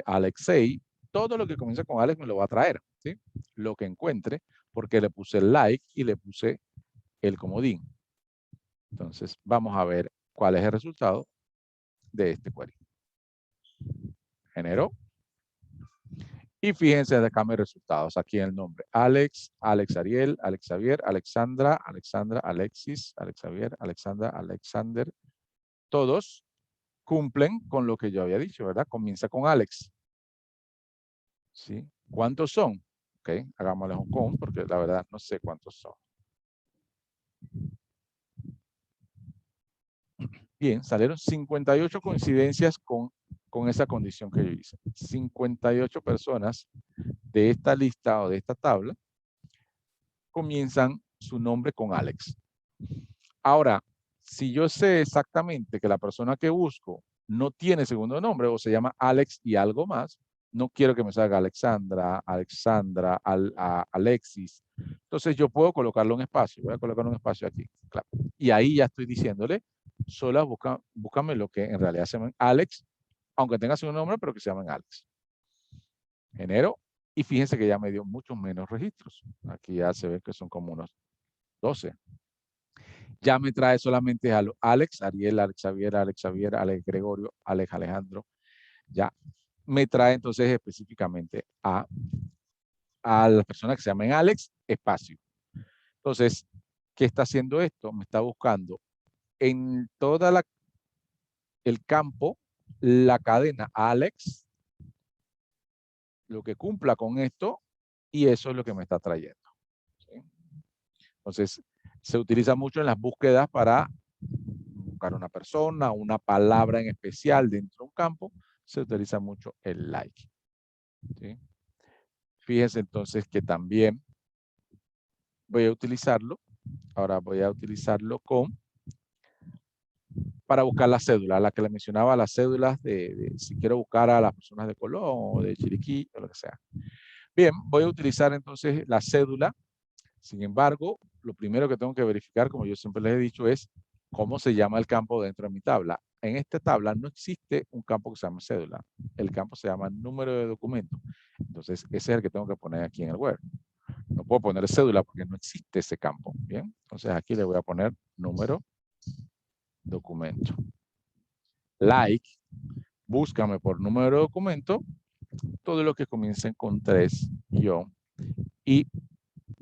Alexei, todo lo que comienza con Alex me lo va a traer, ¿sí? Lo que encuentre, porque le puse el like y le puse el comodín. Entonces, vamos a ver cuál es el resultado de este query. Generó. Y fíjense acá mis resultados. Aquí en el nombre. Alex, Alex Ariel, Alex Xavier, Alexandra, Alexandra, Alexis, Alex Xavier, Alexandra, Alexander. Todos cumplen con lo que yo había dicho, ¿verdad? Comienza con Alex. ¿Sí? ¿Cuántos son? Ok, hagámosles un count porque la verdad no sé cuántos son. Bien, salieron 58 coincidencias con esa condición que yo hice. 58 personas de esta lista o de esta tabla comienzan su nombre con Alex. Ahora, si yo sé exactamente que la persona que busco no tiene segundo nombre o se llama Alex y algo más, no quiero que me salga Alexandra, Alexandra, Alexis. Entonces yo puedo colocarlo en espacio. Voy a colocar un espacio aquí. Claro. Y ahí ya estoy diciéndole, solo búscame lo que en realidad se llaman Alex, aunque tenga su nombre, pero que se llaman Alex. Genero. Y fíjense que ya me dio muchos menos registros. Aquí ya se ve que son como unos 12. Ya me trae solamente a Alex, Ariel, Alex Xavier, Alex Xavier, Alex Gregorio, Alex Alejandro. Ya me trae entonces específicamente a las personas que se llaman Alex, espacio. Entonces, ¿qué está haciendo esto? Me está buscando en toda el campo, la cadena Alex, lo que cumpla con esto, y eso es lo que me está trayendo. ¿Sí? Entonces, se utiliza mucho en las búsquedas para buscar una persona, una palabra en especial dentro de un campo, se utiliza mucho el like. ¿Sí? Fíjense entonces que también voy a utilizarlo. Ahora voy a utilizarlo para buscar la cédula, la que le mencionaba, las cédulas de si quiero buscar a las personas de Colón o de Chiriquí o lo que sea. Bien, voy a utilizar entonces la cédula. Sin embargo, lo primero que tengo que verificar, como yo siempre les he dicho, es cómo se llama el campo dentro de mi tabla. En esta tabla no existe un campo que se llama cédula. El campo se llama número de documento. Entonces, ese es el que tengo que poner aquí en el where. No puedo poner cédula porque no existe ese campo. Bien, entonces aquí le voy a poner número, documento. Like, búscame por número de documento, todo lo que comiencen con 3 guión y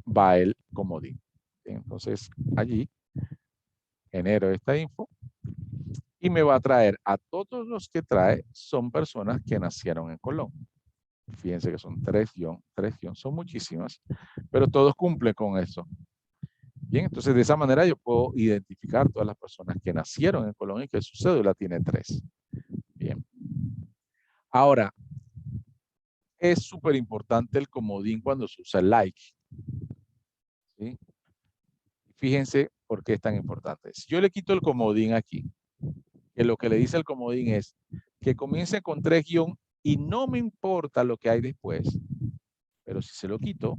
va el comodín. Bien, entonces allí genero esta info y me va a traer a todos los que trae son personas que nacieron en Colón. Fíjense que son 3 guión, son muchísimas, pero todos cumplen con eso. Bien, entonces de esa manera yo puedo identificar todas las personas que nacieron en Colón y que su cédula tiene 3. Bien. Ahora, es súper importante el comodín cuando se usa el like. ¿Sí? Fíjense por qué es tan importante. Si yo le quito el comodín aquí, que lo que le dice el comodín es que comience con 3 guión y no me importa lo que hay después, pero si se lo quito,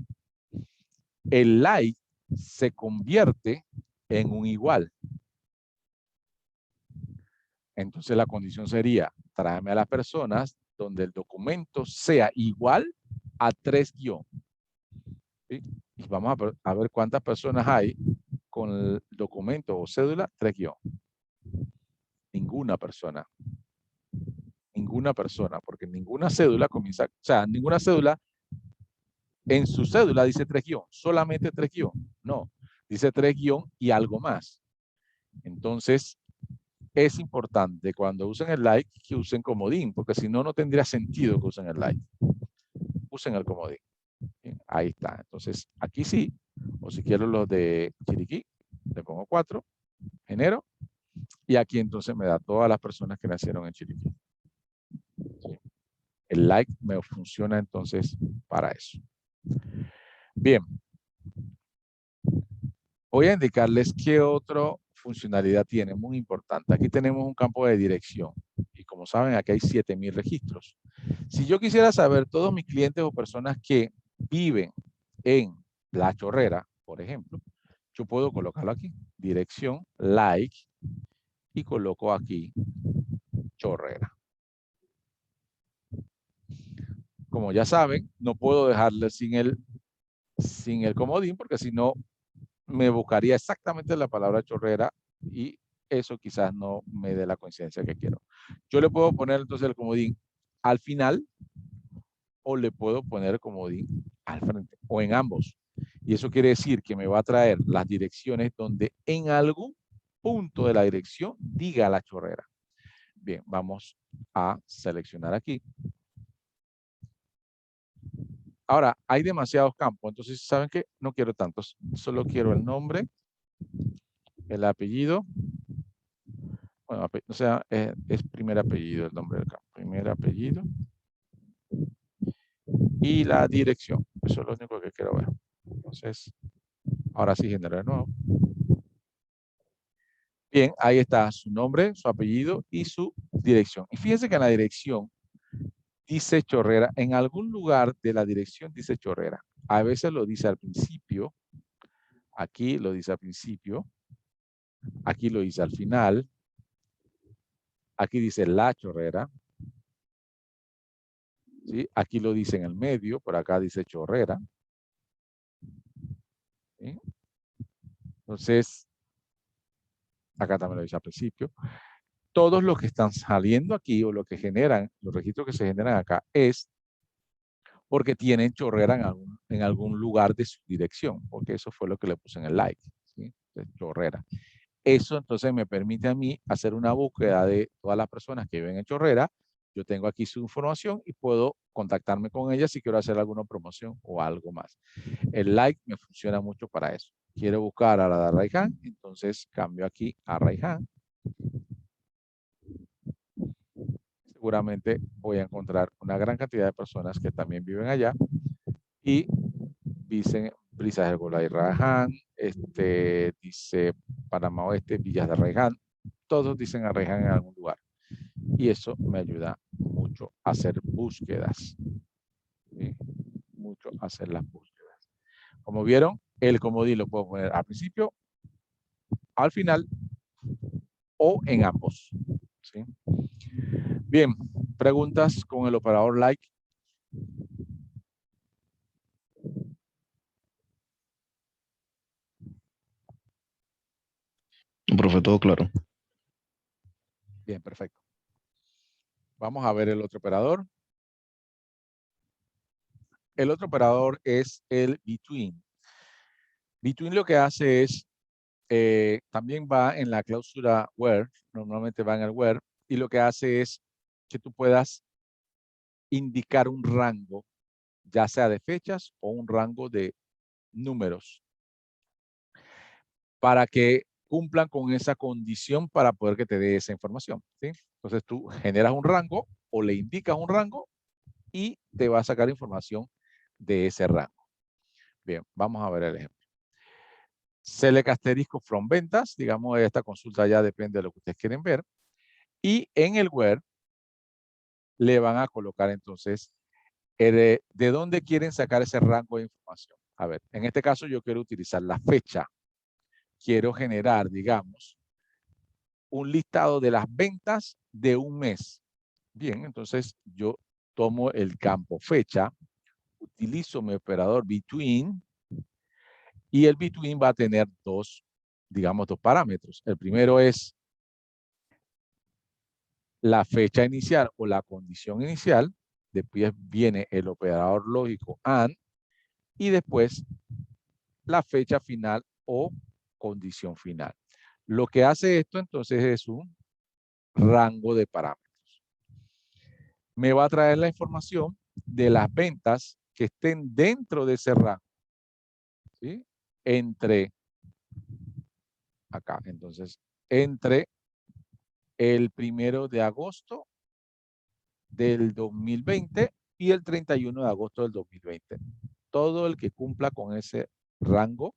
el like se convierte en un igual. Entonces la condición sería, tráeme a las personas donde el documento sea igual a 3 guión. ¿Sí? Y vamos a ver cuántas personas hay con el documento o cédula 3 guión. Ninguna persona. Ninguna persona, porque ninguna cédula comienza, o sea, ninguna cédula en su cédula dice 3 guión, solamente 3 guión. No, dice 3 guión y algo más. Entonces, es importante cuando usen el like que usen comodín, porque si no, no tendría sentido que usen el like. Usen el comodín. Bien, ahí está. Entonces, aquí sí, o si quiero los de Chiriquí, le pongo 4, genero, y aquí entonces me da todas las personas que nacieron en Chiriquí. ¿Sí? El like me funciona entonces para eso. Bien. Voy a indicarles qué otra funcionalidad tiene, muy importante. Aquí tenemos un campo de dirección y como saben, aquí hay 7,000 registros. Si yo quisiera saber todos mis clientes o personas que viven en La Chorrera, por ejemplo, yo puedo colocarlo aquí, dirección, like, y coloco aquí Chorrera. Como ya saben, no puedo dejarle sin el comodín porque si no me buscaría exactamente la palabra Chorrera y eso quizás no me dé la coincidencia que quiero. Yo le puedo poner entonces el comodín al final o le puedo poner el comodín al frente o en ambos. Y eso quiere decir que me va a traer las direcciones donde en algún punto de la dirección diga La Chorrera. Bien, vamos a seleccionar aquí. Ahora, hay demasiados campos, entonces, ¿saben qué? No quiero tantos, solo quiero el nombre, el apellido. Bueno, o sea, es primer apellido el nombre del campo. Primer apellido. Y la dirección. Eso es lo único que quiero ver. Entonces, ahora sí genero de nuevo. Bien, ahí está su nombre, su apellido y su dirección. Y fíjense que en la dirección dice Chorrera. En algún lugar de la dirección dice Chorrera. A veces lo dice al principio. Aquí lo dice al principio. Aquí lo dice al final. Aquí dice La Chorrera. ¿Sí? Aquí lo dice en el medio. Por acá dice Chorrera. ¿Sí? Entonces, acá también lo dice al principio. Todos los que están saliendo aquí o lo que generan, los registros que se generan acá es porque tienen Chorrera en algún lugar de su dirección, porque eso fue lo que le puse en el like, ¿sí? Chorrera. Eso entonces me permite a mí hacer una búsqueda de todas las personas que viven en Chorrera. Yo tengo aquí su información y puedo contactarme con ellas si quiero hacer alguna promoción o algo más. El like me funciona mucho para eso. Quiero buscar a la de Arraiján, entonces cambio aquí a Arraiján. Seguramente voy a encontrar una gran cantidad de personas que también viven allá y dicen Brisas del Golay Arraiján, dice Panamá Oeste, Villas de Arraiján, todos dicen Arraiján en algún lugar. Y eso me ayuda mucho a hacer búsquedas. ¿Sí? Mucho a hacer las búsquedas. Como vieron, el comodín lo puedo poner al principio, al final o en ambos. ¿Sí? Bien, preguntas con el operador like. Profe, todo claro. Bien, perfecto. Vamos a ver el otro operador. El otro operador es el between. Between lo que hace es, también va en la cláusula where, normalmente va en el where, y lo que hace es que tú puedas indicar un rango, ya sea de fechas o un rango de números, para que cumplan con esa condición para poder que te dé esa información, ¿sí? Entonces tú generas un rango o le indicas un rango y te va a sacar información de ese rango. Bien, vamos a ver el ejemplo. Select asterisco from ventas, digamos, esta consulta ya depende de lo que ustedes quieren ver. Y en el where le van a colocar entonces de dónde quieren sacar ese rango de información. A ver, en este caso yo quiero utilizar la fecha. Quiero generar, digamos, un listado de las ventas de un mes. Bien, entonces yo tomo el campo fecha, utilizo mi operador between y el between va a tener digamos, dos parámetros. El primero es la fecha inicial o la condición inicial, después viene el operador lógico AND y después la fecha final o condición final. Lo que hace esto entonces es un rango de parámetros. Me va a traer la información de las ventas que estén dentro de ese rango, ¿sí? Entre, acá, entonces, entre el 1 de agosto del 2020 y el 31 de agosto del 2020. Todo el que cumpla con ese rango,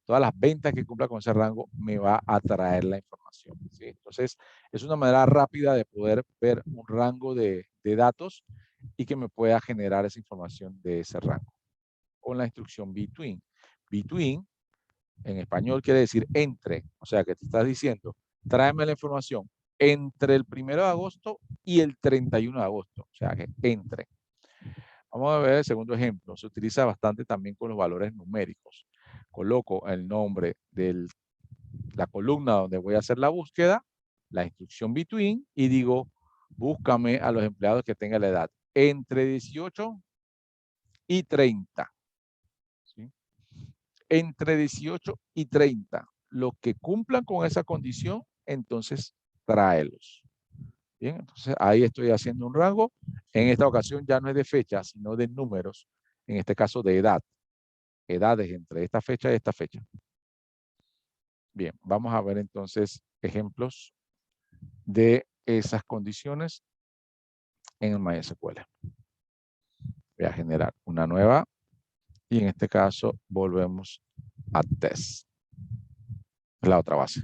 todas las ventas que cumpla con ese rango, me va a traer la información, ¿sí? Entonces, es una manera rápida de poder ver un rango de datos y que me pueda generar esa información de ese rango. Con la instrucción between. Between, en español, quiere decir entre. O sea, que te estás diciendo, tráeme la información entre el 1 de agosto y el 31 de agosto. O sea, que entre. Vamos a ver el segundo ejemplo. Se utiliza bastante también con los valores numéricos. Coloco el nombre de la columna donde voy a hacer la búsqueda, la instrucción between, y digo, búscame a los empleados que tengan la edad entre 18 y 30. ¿Sí? Entre 18 y 30. Los que cumplan con esa condición, entonces tráelos. Bien, entonces ahí estoy haciendo un rango. En esta ocasión ya no es de fecha, sino de números. En este caso de edad. Edades entre esta fecha y esta fecha. Bien, vamos a ver entonces ejemplos de esas condiciones en el MySQL. Voy a generar una nueva y en este caso volvemos a test. La otra base.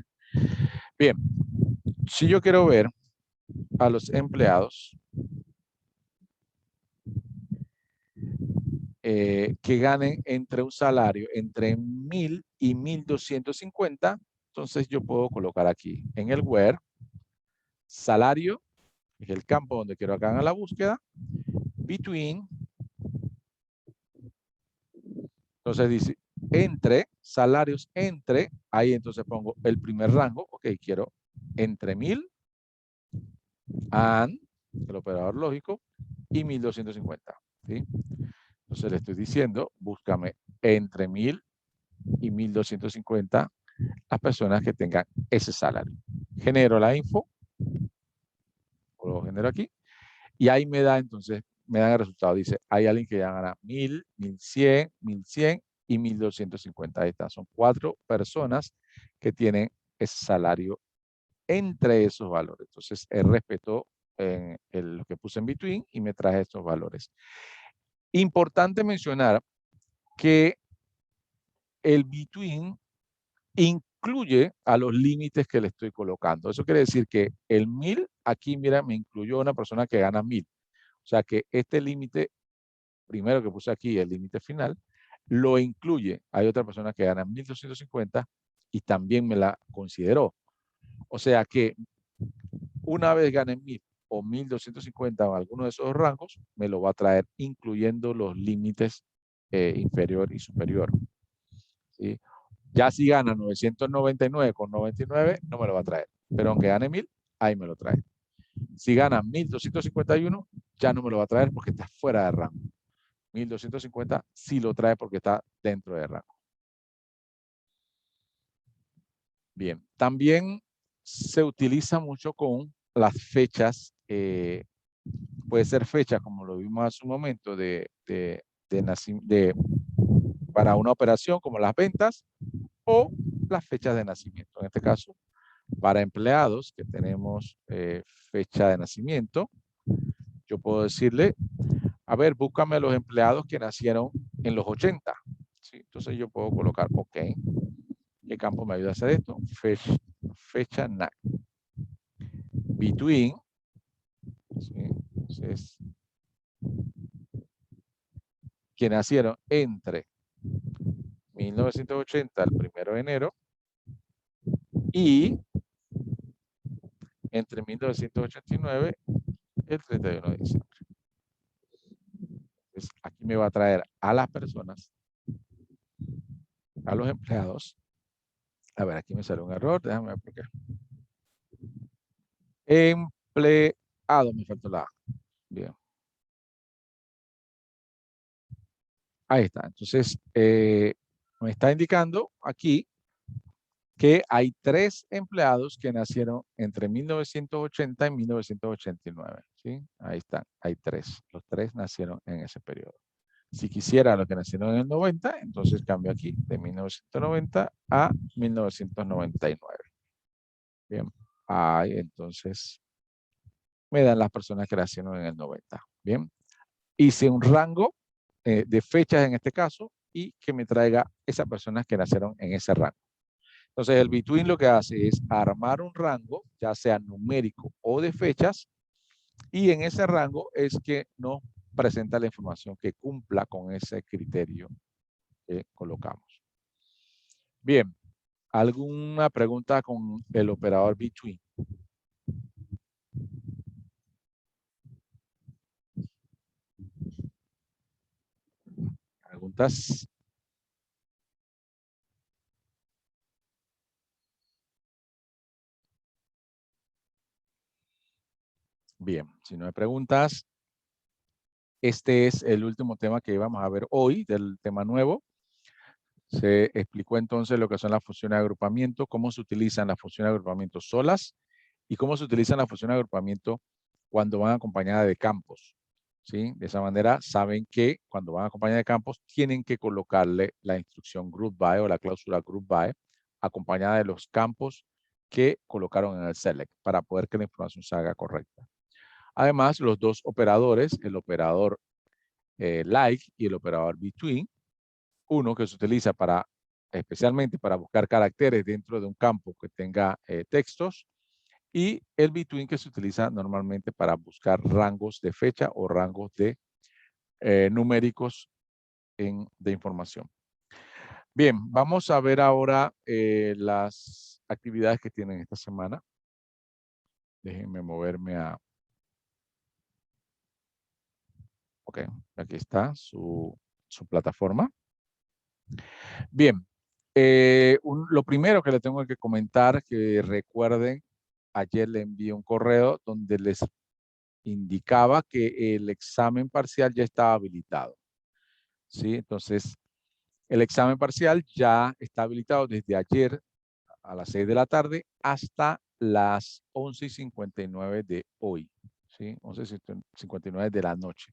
Bien, si yo quiero ver a los empleados que ganen entre un salario entre 1,000 y 1,250, entonces yo puedo colocar aquí en el where salario, que es el campo donde quiero que hagan la búsqueda, between, entonces dice entre, salarios entre, ahí entonces pongo el primer rango, ok, quiero entre 1,000 and, el operador lógico, y 1,250, ¿sí? Entonces le estoy diciendo, búscame entre 1,000 y 1,250 las personas que tengan ese salario. Genero la info, lo genero aquí, y ahí me da entonces, me da el resultado. Dice, hay alguien que ya gana 1,000, 1,100, 1,100 y 1,250. Ahí están, son 4 personas que tienen ese salario entre esos valores. Entonces, él respetó lo que puse en between y me traje estos valores. Importante mencionar que el between incluye a los límites que le estoy colocando. Eso quiere decir que el 1,000, aquí mira, me incluyó una persona que gana 1,000. O sea que este límite, primero que puse aquí, el límite final, lo incluye. Hay otra persona que gana 1,250 y también me la consideró. O sea que una vez gane 1,000 o 1,250 o alguno de esos rangos, me lo va a traer incluyendo los límites inferior y superior. ¿Sí? Ya si gana 999,99, no me lo va a traer. Pero aunque gane 1000, ahí me lo trae. Si gana 1251, ya no me lo va a traer porque está fuera de rango. 1250 sí lo trae porque está dentro de rango. Bien, también se utiliza mucho con las fechas, puede ser fecha, como lo vimos hace un momento, para una operación como las ventas o las fechas de nacimiento. En este caso, para empleados que tenemos fecha de nacimiento, yo puedo decirle, a ver, búscame a los empleados que nacieron en los 80. ¿Sí? Entonces yo puedo colocar, ok, ¿qué campo me ayuda a hacer esto? Fecha NAC. Between, ¿sí? Entonces, que nacieron entre 1980, el 1 de enero, y entre 1989, el 31 de diciembre. Entonces, aquí me va a traer a las personas, a los empleados. A ver, aquí me sale un error, déjame ver por qué. Empleado, me faltó la A. Bien. Ahí está. Entonces, me está indicando aquí que hay 3 empleados que nacieron entre 1980 y 1989. ¿Sí? Ahí están, hay 3. Los 3 nacieron en ese periodo. Si quisiera los que nacieron en el 90, entonces cambio aquí de 1990 a 1999. Bien, ahí entonces me dan las personas que nacieron en el 90. Bien, hice un rango de fechas en este caso y que me traiga esas personas que nacieron en ese rango. Entonces el between lo que hace es armar un rango, ya sea numérico o de fechas, y en ese rango es que nos presenta la información que cumpla con ese criterio que colocamos. Bien, ¿alguna pregunta con el operador between? ¿Preguntas? Bien, si no hay preguntas, este es el último tema que vamos a ver hoy, del tema nuevo. Se explicó entonces lo que son las funciones de agrupamiento, cómo se utilizan las funciones de agrupamiento solas y cómo se utilizan las funciones de agrupamiento cuando van acompañadas de campos. ¿Sí? De esa manera saben que cuando van acompañadas de campos tienen que colocarle la instrucción group by o la cláusula group by acompañada de los campos que colocaron en el select para poder que la información se haga correcta. Además, los dos operadores, el operador like y el operador between, uno que se utiliza especialmente para buscar caracteres dentro de un campo que tenga textos, y el between que se utiliza normalmente para buscar rangos de fecha o rangos de numéricos de información. Bien, vamos a ver ahora las actividades que tienen esta semana. Déjenme moverme a... Ok, aquí está su plataforma. Bien, lo primero que le tengo que comentar, que recuerden, ayer le envié un correo donde les indicaba que el examen parcial ya estaba habilitado. ¿Sí? Entonces, el examen parcial ya está habilitado desde ayer a las 6 de la tarde hasta las 11:59 de hoy. ¿Sí? 11:59 de la noche.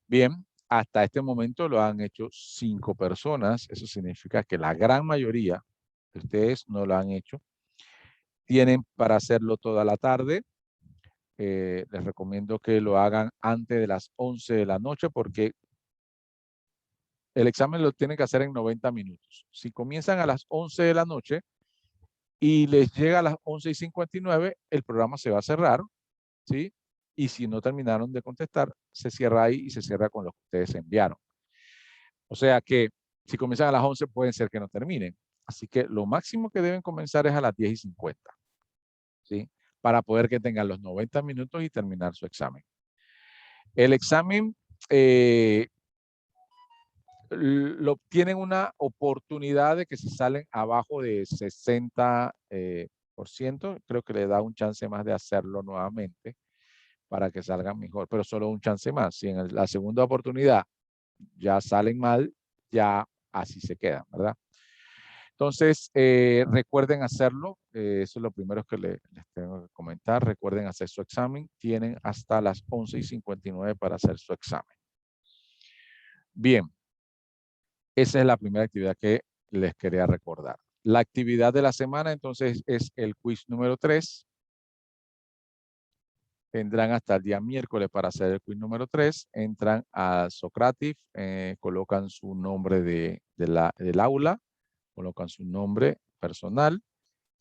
Bien, hasta este momento lo han hecho 5 personas. Eso significa que la gran mayoría de ustedes no lo han hecho. Tienen para hacerlo toda la tarde. Les recomiendo que lo hagan antes de las 11 de la noche porque el examen lo tienen que hacer en 90 minutos. Si comienzan a las 11 de la noche y les llega a las 11:59, el programa se va a cerrar, ¿sí? Y si no terminaron de contestar, se cierra ahí y se cierra con lo que ustedes enviaron. O sea que si comienzan a las 11 pueden ser que no terminen. Así que lo máximo que deben comenzar es a las 10:50, ¿sí? Para poder que tengan los 90 minutos y terminar su examen. El examen tienen una oportunidad de que si salen abajo de 60%, creo que le da un chance más de hacerlo nuevamente para que salgan mejor, pero solo un chance más. Si en la segunda oportunidad ya salen mal, ya así se quedan, ¿verdad? Entonces, recuerden hacerlo. Eso es lo primero que les tengo que comentar. Recuerden hacer su examen. Tienen hasta las 11:59 para hacer su examen. Bien. Esa es la primera actividad que les quería recordar. La actividad de la semana, entonces, es el quiz número 3. Tendrán hasta el día miércoles para hacer el quiz número 3. Entran a Socrative, colocan su nombre del aula, colocan su nombre personal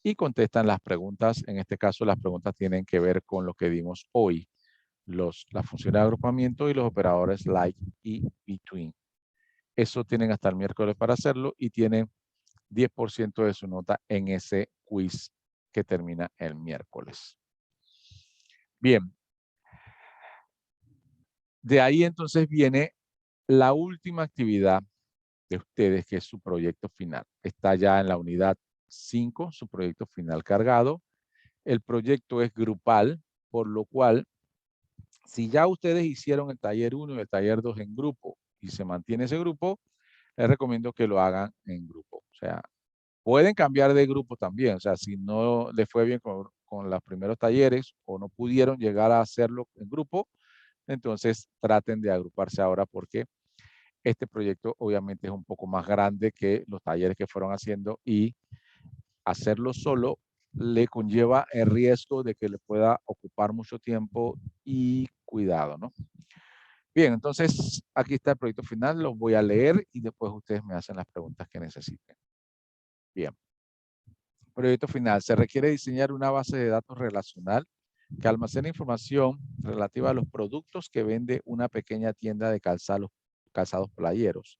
y contestan las preguntas. En este caso, las preguntas tienen que ver con lo que vimos hoy. Las funciones de agrupamiento y los operadores like y between. Eso tienen hasta el miércoles para hacerlo y tienen 10% de su nota en ese quiz que termina el miércoles. Bien. De ahí entonces viene la última actividad de ustedes, que es su proyecto final. Está ya en la unidad 5, su proyecto final cargado. El proyecto es grupal, por lo cual, si ya ustedes hicieron el taller 1 y el taller 2 en grupo y se mantiene ese grupo, les recomiendo que lo hagan en grupo. O sea, pueden cambiar de grupo también. O sea, si no les fue bien con los primeros talleres o no pudieron llegar a hacerlo en grupo, entonces traten de agruparse ahora porque este proyecto obviamente es un poco más grande que los talleres que fueron haciendo y hacerlo solo le conlleva el riesgo de que le pueda ocupar mucho tiempo y cuidado, ¿no? Bien, entonces aquí está el proyecto final, lo voy a leer y después ustedes me hacen las preguntas que necesiten. Bien. Proyecto final. Se requiere diseñar una base de datos relacional que almacene información relativa a los productos que vende una pequeña tienda de calzados playeros.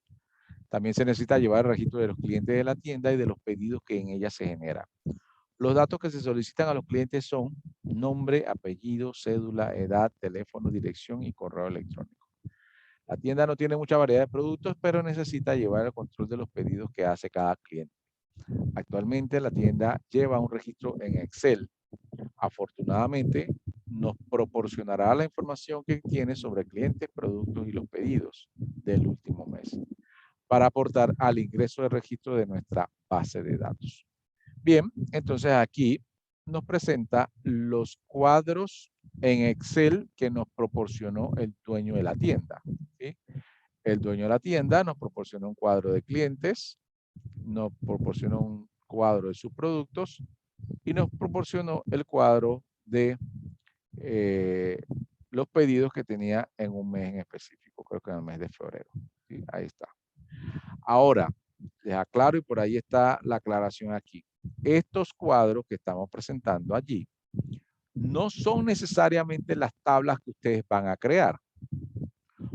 También se necesita llevar el registro de los clientes de la tienda y de los pedidos que en ella se generan. Los datos que se solicitan a los clientes son nombre, apellido, cédula, edad, teléfono, dirección y correo electrónico. La tienda no tiene mucha variedad de productos, pero necesita llevar el control de los pedidos que hace cada cliente. Actualmente la tienda lleva un registro en Excel. Afortunadamente, nos proporcionará la información que tiene sobre clientes, productos y los pedidos del último mes para aportar al ingreso de registro de nuestra base de datos. Bien, entonces aquí nos presenta los cuadros en Excel que nos proporcionó el dueño de la tienda. ¿Sí? El dueño de la tienda nos proporcionó un cuadro de clientes, nos proporcionó un cuadro de sus productos y nos proporcionó el cuadro de los pedidos que tenía en un mes en específico, creo que en el mes de febrero. ¿Sí? Ahí está. Ahora, les aclaro y por ahí está la aclaración aquí. Estos cuadros que estamos presentando allí no son necesariamente las tablas que ustedes van a crear.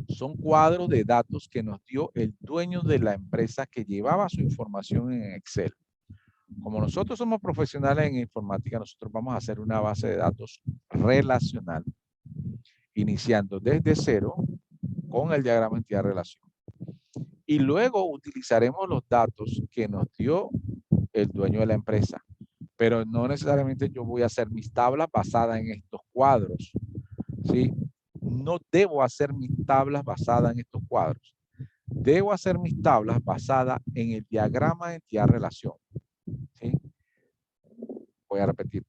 Son cuadros de datos que nos dio el dueño de la empresa que llevaba su información en Excel. Como nosotros somos profesionales en informática, nosotros vamos a hacer una base de datos relacional, iniciando desde cero con el diagrama de entidad-relación. Y luego utilizaremos los datos que nos dio el dueño de la empresa. Pero no necesariamente yo voy a hacer mis tablas basadas en estos cuadros. ¿Sí? No debo hacer mis tablas basadas en estos cuadros. Debo hacer mis tablas basadas en el diagrama de entidad-relación. ¿Sí? Voy a repetir.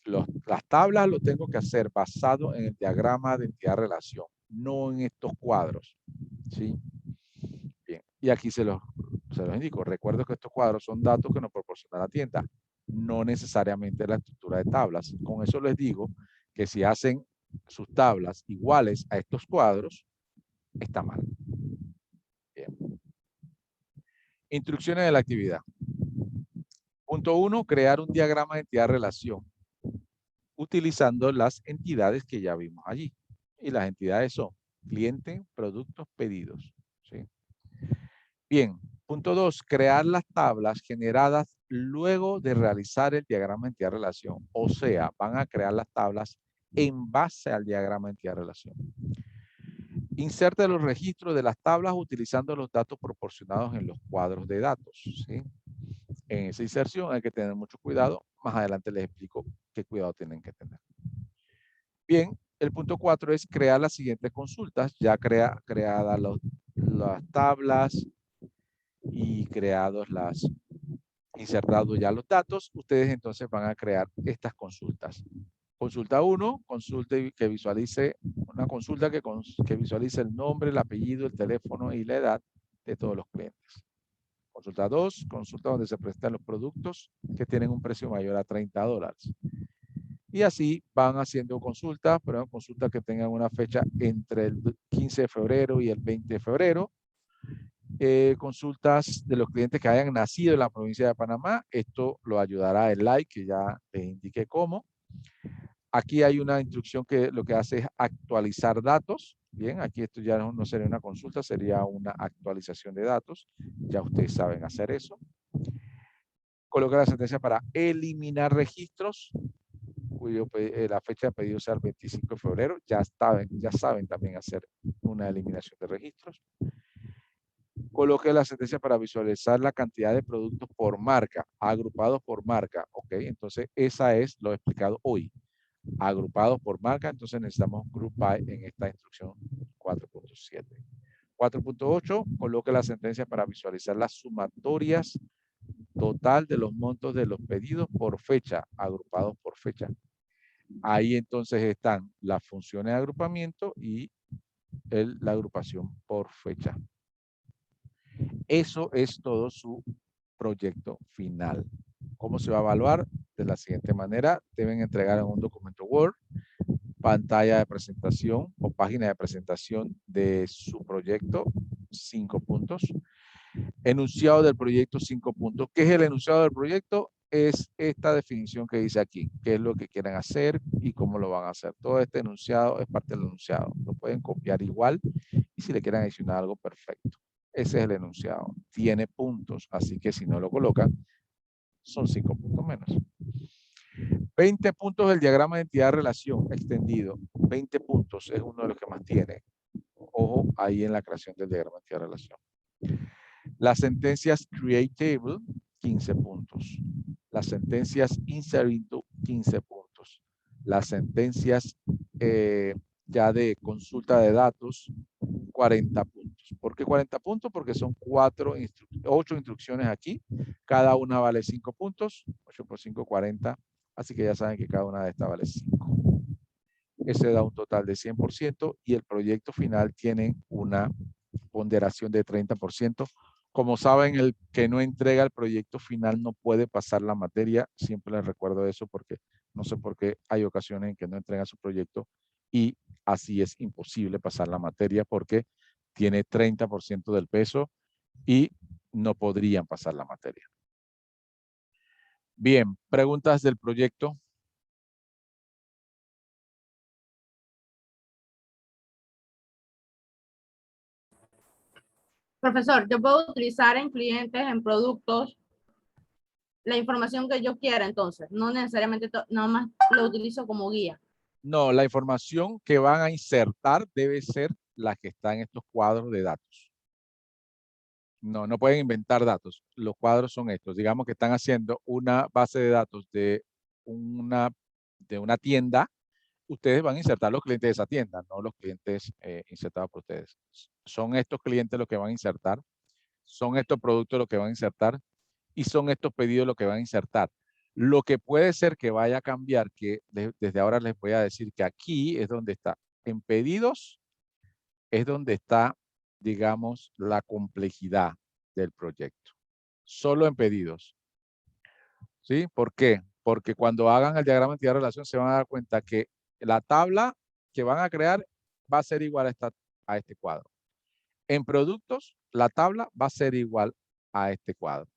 Las tablas lo tengo que hacer basado en el diagrama de entidad-relación, no en estos cuadros. ¿Sí? Bien. Y aquí se los indico. Recuerdo que estos cuadros son datos que nos proporciona la tienda, no necesariamente la estructura de tablas. Con eso les digo que si hacen sus tablas iguales a estos cuadros, está mal. Bien. Instrucciones de la actividad. Punto 1, crear un diagrama de entidad-relación utilizando las entidades que ya vimos allí. Y las entidades son cliente, productos, pedidos. ¿Sí? Bien, punto 2, crear las tablas generadas luego de realizar el diagrama de entidad-relación. O sea, van a crear las tablas en base al diagrama de entidad-relación. Inserte los registros de las tablas utilizando los datos proporcionados en los cuadros de datos, ¿sí? En esa inserción hay que tener mucho cuidado. Más adelante les explico qué cuidado tienen que tener. Bien, el punto 4 es crear las siguientes consultas. Ya creadas las tablas y insertados ya los datos, ustedes entonces van a crear estas consultas. Consulta 1, que visualice, una consulta que visualice el nombre, el apellido, el teléfono y la edad de todos los clientes. Consulta 2, consulta donde se presentan los productos que tienen un precio mayor a $30. Y así van haciendo consultas, pero consultas que tengan una fecha entre el 15 de febrero y el 20 de febrero. Consultas de los clientes que hayan nacido en la provincia de Panamá. Esto lo ayudará el like, que ya les indiqué cómo. Aquí hay una instrucción que lo que hace es actualizar datos. Bien, aquí esto ya no sería una consulta, sería una actualización de datos. Ya ustedes saben hacer eso. Coloca la sentencia para eliminar registros, cuyo la fecha de pedido sea el 25 de febrero. Ya saben también hacer una eliminación de registros. Coloque la sentencia para visualizar la cantidad de productos por marca, agrupados por marca. Ok, entonces esa es lo explicado hoy. Agrupados por marca, entonces necesitamos group by en esta instrucción 4.7. 4.8, coloque la sentencia para visualizar las sumatorias total de los montos de los pedidos por fecha, agrupados por fecha. Ahí entonces están las funciones de agrupamiento y la agrupación por fecha. Eso es todo su proyecto final. ¿Cómo se va a evaluar? De la siguiente manera, deben entregar en un documento Word, pantalla de presentación o página de presentación de su proyecto, 5 puntos. Enunciado del proyecto, 5 puntos. ¿Qué es el enunciado del proyecto? Es esta definición que dice aquí, qué es lo que quieren hacer y cómo lo van a hacer. Todo este enunciado es parte del enunciado. Lo pueden copiar igual y si le quieren adicionar algo, perfecto. Ese es el enunciado. Tiene puntos, así que si no lo colocan, son 5 puntos menos. 20 puntos del diagrama de entidad-relación extendido. 20 puntos es uno de los que más tiene. Ojo ahí en la creación del diagrama de entidad-relación. Las sentencias create table, 15 puntos. Las sentencias insert into, 15 puntos. Las sentencias ya de consulta de datos, 40 puntos. ¿Por qué 40 puntos? Porque son 8 instrucciones aquí. Cada una vale 5 puntos. 8 por 5, 40. Así que ya saben que cada una de estas vale 5. Ese da un total de 100% y el proyecto final tiene una ponderación de 30%. Como saben, el que no entrega el proyecto final no puede pasar la materia. Siempre les recuerdo eso porque no sé por qué hay ocasiones en que no entregan su proyecto y así es imposible pasar la materia porque tiene 30% del peso y no podrían pasar la materia. Bien, preguntas del proyecto. Profesor, yo puedo utilizar en clientes, en productos, la información que yo quiera, entonces, no necesariamente nada más lo utilizo como guía. No, la información que van a insertar debe ser la que está en estos cuadros de datos. No pueden inventar datos. Los cuadros son estos. Digamos que están haciendo una base de datos de una tienda. Ustedes van a insertar los clientes de esa tienda, no los clientes insertados por ustedes. Son estos clientes los que van a insertar. Son estos productos los que van a insertar. Y son estos pedidos los que van a insertar. Lo que puede ser que vaya a cambiar, que desde ahora les voy a decir que aquí es donde está. En pedidos es donde está, digamos, la complejidad del proyecto. Solo en pedidos. ¿Sí? ¿Por qué? Porque cuando hagan el diagrama de entidad-relación se van a dar cuenta que la tabla que van a crear va a ser igual a este cuadro. En productos, la tabla va a ser igual a este cuadro.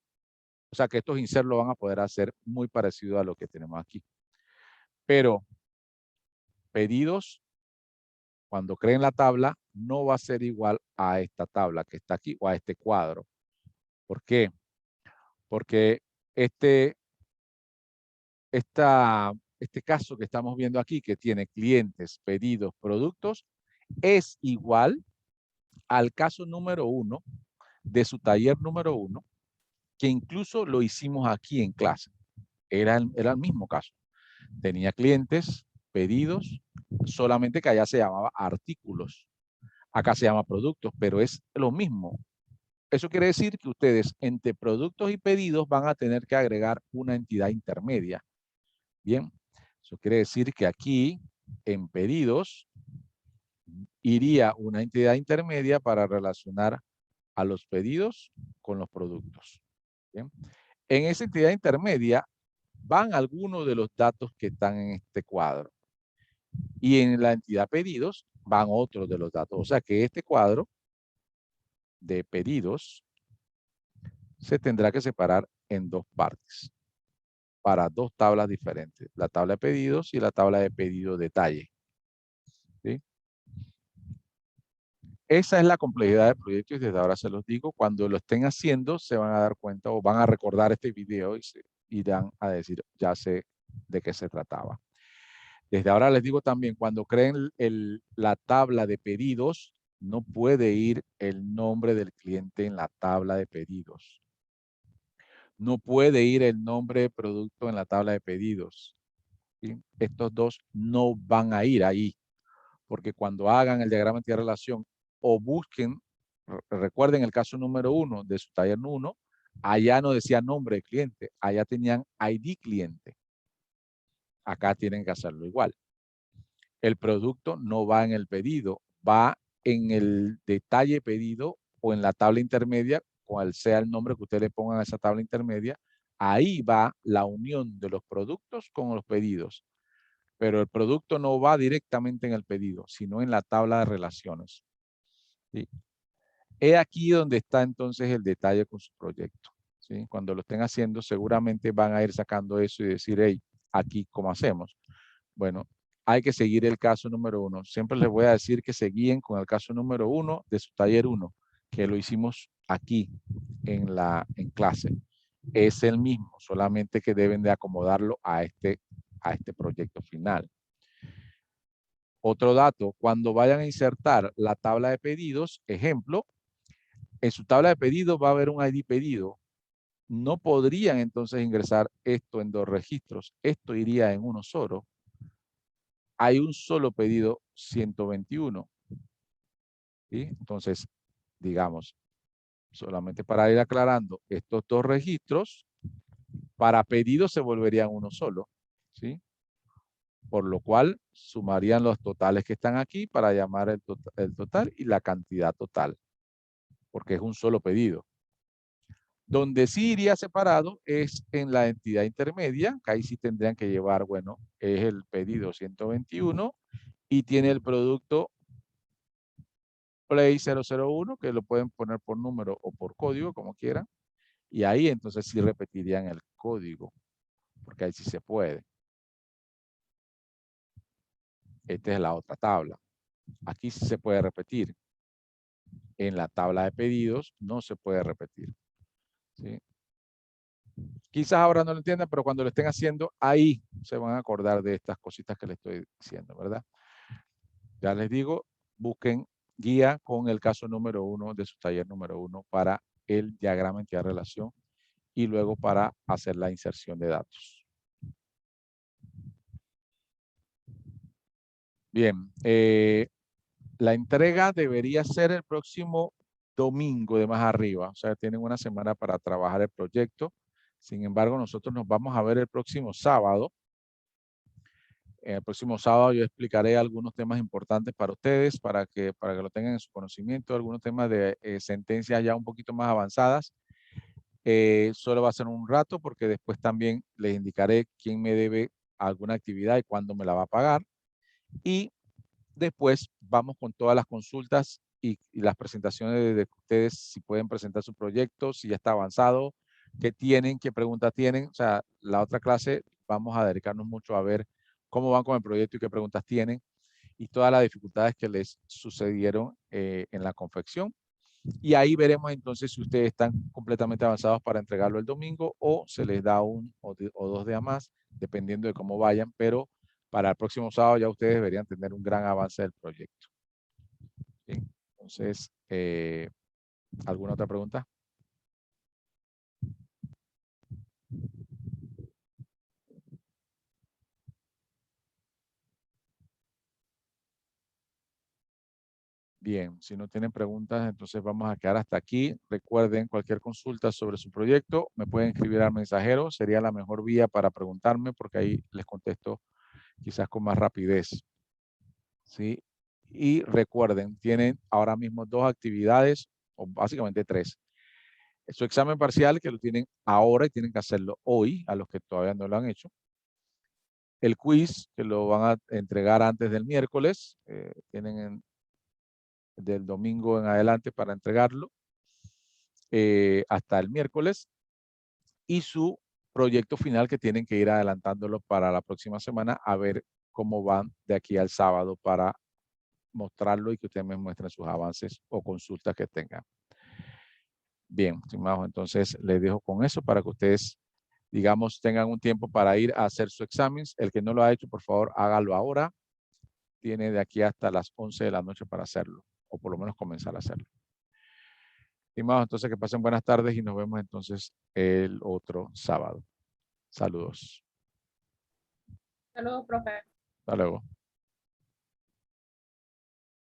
O sea que estos inserts lo van a poder hacer muy parecido a lo que tenemos aquí. Pero pedidos, cuando creen la tabla, no va a ser igual a esta tabla que está aquí o a este cuadro. ¿Por qué? Porque este caso que estamos viendo aquí, que tiene clientes, pedidos, productos, es igual al caso número 1 de su taller número 1, que incluso lo hicimos aquí en clase. Era el mismo caso. Tenía clientes, pedidos, solamente que allá se llamaba artículos. Acá se llama productos, pero es lo mismo. Eso quiere decir que ustedes entre productos y pedidos van a tener que agregar una entidad intermedia. Bien, eso quiere decir que aquí en pedidos iría una entidad intermedia para relacionar a los pedidos con los productos. Bien. En esa entidad intermedia van algunos de los datos que están en este cuadro. Y en la entidad pedidos van otros de los datos. O sea que este cuadro de pedidos se tendrá que separar en dos partes para dos tablas diferentes. La tabla de pedidos y la tabla de pedido detalle. ¿Sí? Esa es la complejidad del proyecto y desde ahora se los digo. Cuando lo estén haciendo se van a dar cuenta o van a recordar este video y se irán a decir, ya sé de qué se trataba. Desde ahora les digo también, cuando creen la tabla de pedidos, no puede ir el nombre del cliente en la tabla de pedidos. No puede ir el nombre de producto en la tabla de pedidos. ¿Sí? Estos dos no van a ir ahí, porque cuando hagan el diagrama de relación o busquen, recuerden el caso número 1 de su taller 1, allá no decía nombre de cliente, allá tenían ID cliente. Acá tienen que hacerlo igual. El producto no va en el pedido, va en el detalle pedido o en la tabla intermedia, cual sea el nombre que ustedes le pongan a esa tabla intermedia. Ahí va la unión de los productos con los pedidos. Pero el producto no va directamente en el pedido, sino en la tabla de relaciones. ¿Sí? He aquí donde está entonces el detalle con su proyecto. ¿Sí? Cuando lo estén haciendo, seguramente van a ir sacando eso y decir, hey, aquí, ¿cómo hacemos? Bueno, hay que seguir el caso número 1. Siempre les voy a decir que se guíen con el caso número 1 de su taller 1, que lo hicimos aquí en clase. Es el mismo, solamente que deben de acomodarlo a este proyecto final. Otro dato, cuando vayan a insertar la tabla de pedidos, ejemplo, en su tabla de pedidos va a haber un ID pedido. No podrían entonces ingresar esto en dos registros. Esto iría en uno solo. Hay un solo pedido 121. ¿Sí? Entonces, digamos, solamente para ir aclarando, estos dos registros para pedidos se volverían uno solo. ¿Sí? Por lo cual sumarían los totales que están aquí para llamar el total y la cantidad total, porque es un solo pedido. Donde sí iría separado es en la entidad intermedia, que ahí sí tendrían que llevar, bueno, es el pedido 121 y tiene el producto Play 001, que lo pueden poner por número o por código, como quieran. Y ahí entonces sí repetirían el código, porque ahí sí se puede. Esta es la otra tabla. Aquí sí se puede repetir. En la tabla de pedidos no se puede repetir. ¿Sí? Quizás ahora no lo entiendan, pero cuando lo estén haciendo, ahí se van a acordar de estas cositas que les estoy diciendo, ¿verdad? Ya les digo, busquen guía con el caso número 1 de su taller número 1 para el diagrama de entidad relación y luego para hacer la inserción de datos. Bien, la entrega debería ser el próximo domingo de más arriba, o sea, tienen una semana para trabajar el proyecto. Sin embargo, nosotros nos vamos a ver el próximo sábado. El próximo sábado yo explicaré algunos temas importantes para ustedes, para que lo tengan en su conocimiento, algunos temas de sentencias ya un poquito más avanzadas. Solo va a ser un rato porque después también les indicaré quién me debe alguna actividad y cuándo me la va a pagar. Y después vamos con todas las consultas y las presentaciones de ustedes, si pueden presentar su proyecto, si ya está avanzado, qué tienen, qué preguntas tienen. O sea, la otra clase vamos a dedicarnos mucho a ver cómo van con el proyecto y qué preguntas tienen y todas las dificultades que les sucedieron en la confección. Y ahí veremos entonces si ustedes están completamente avanzados para entregarlo el domingo o se les da un o dos días más, dependiendo de cómo vayan, pero para el próximo sábado ya ustedes deberían tener un gran avance del proyecto. ¿Sí? Entonces, ¿alguna otra pregunta? Bien, si no tienen preguntas, entonces vamos a quedar hasta aquí. Recuerden, cualquier consulta sobre su proyecto, me pueden escribir al mensajero. Sería la mejor vía para preguntarme porque ahí les contesto quizás con más rapidez. ¿Sí? Y recuerden, tienen ahora mismo 2 actividades, o básicamente 3. Su examen parcial, que lo tienen ahora y tienen que hacerlo hoy, a los que todavía no lo han hecho. El quiz, que lo van a entregar antes del miércoles. Tienen del domingo en adelante para entregarlo. Hasta el miércoles. Y su proyecto final, que tienen que ir adelantándolo para la próxima semana, a ver cómo van de aquí al sábado para mostrarlo y que ustedes me muestren sus avances o consultas que tengan. Bien, estimados, entonces les dejo con eso para que ustedes, digamos, tengan un tiempo para ir a hacer su examen. El que no lo ha hecho, por favor, hágalo ahora. Tiene de aquí hasta las 11 de la noche para hacerlo, o por lo menos comenzar a hacerlo. Estimados, entonces que pasen buenas tardes y nos vemos entonces el otro sábado. Saludos. Saludos, profe. Hasta luego.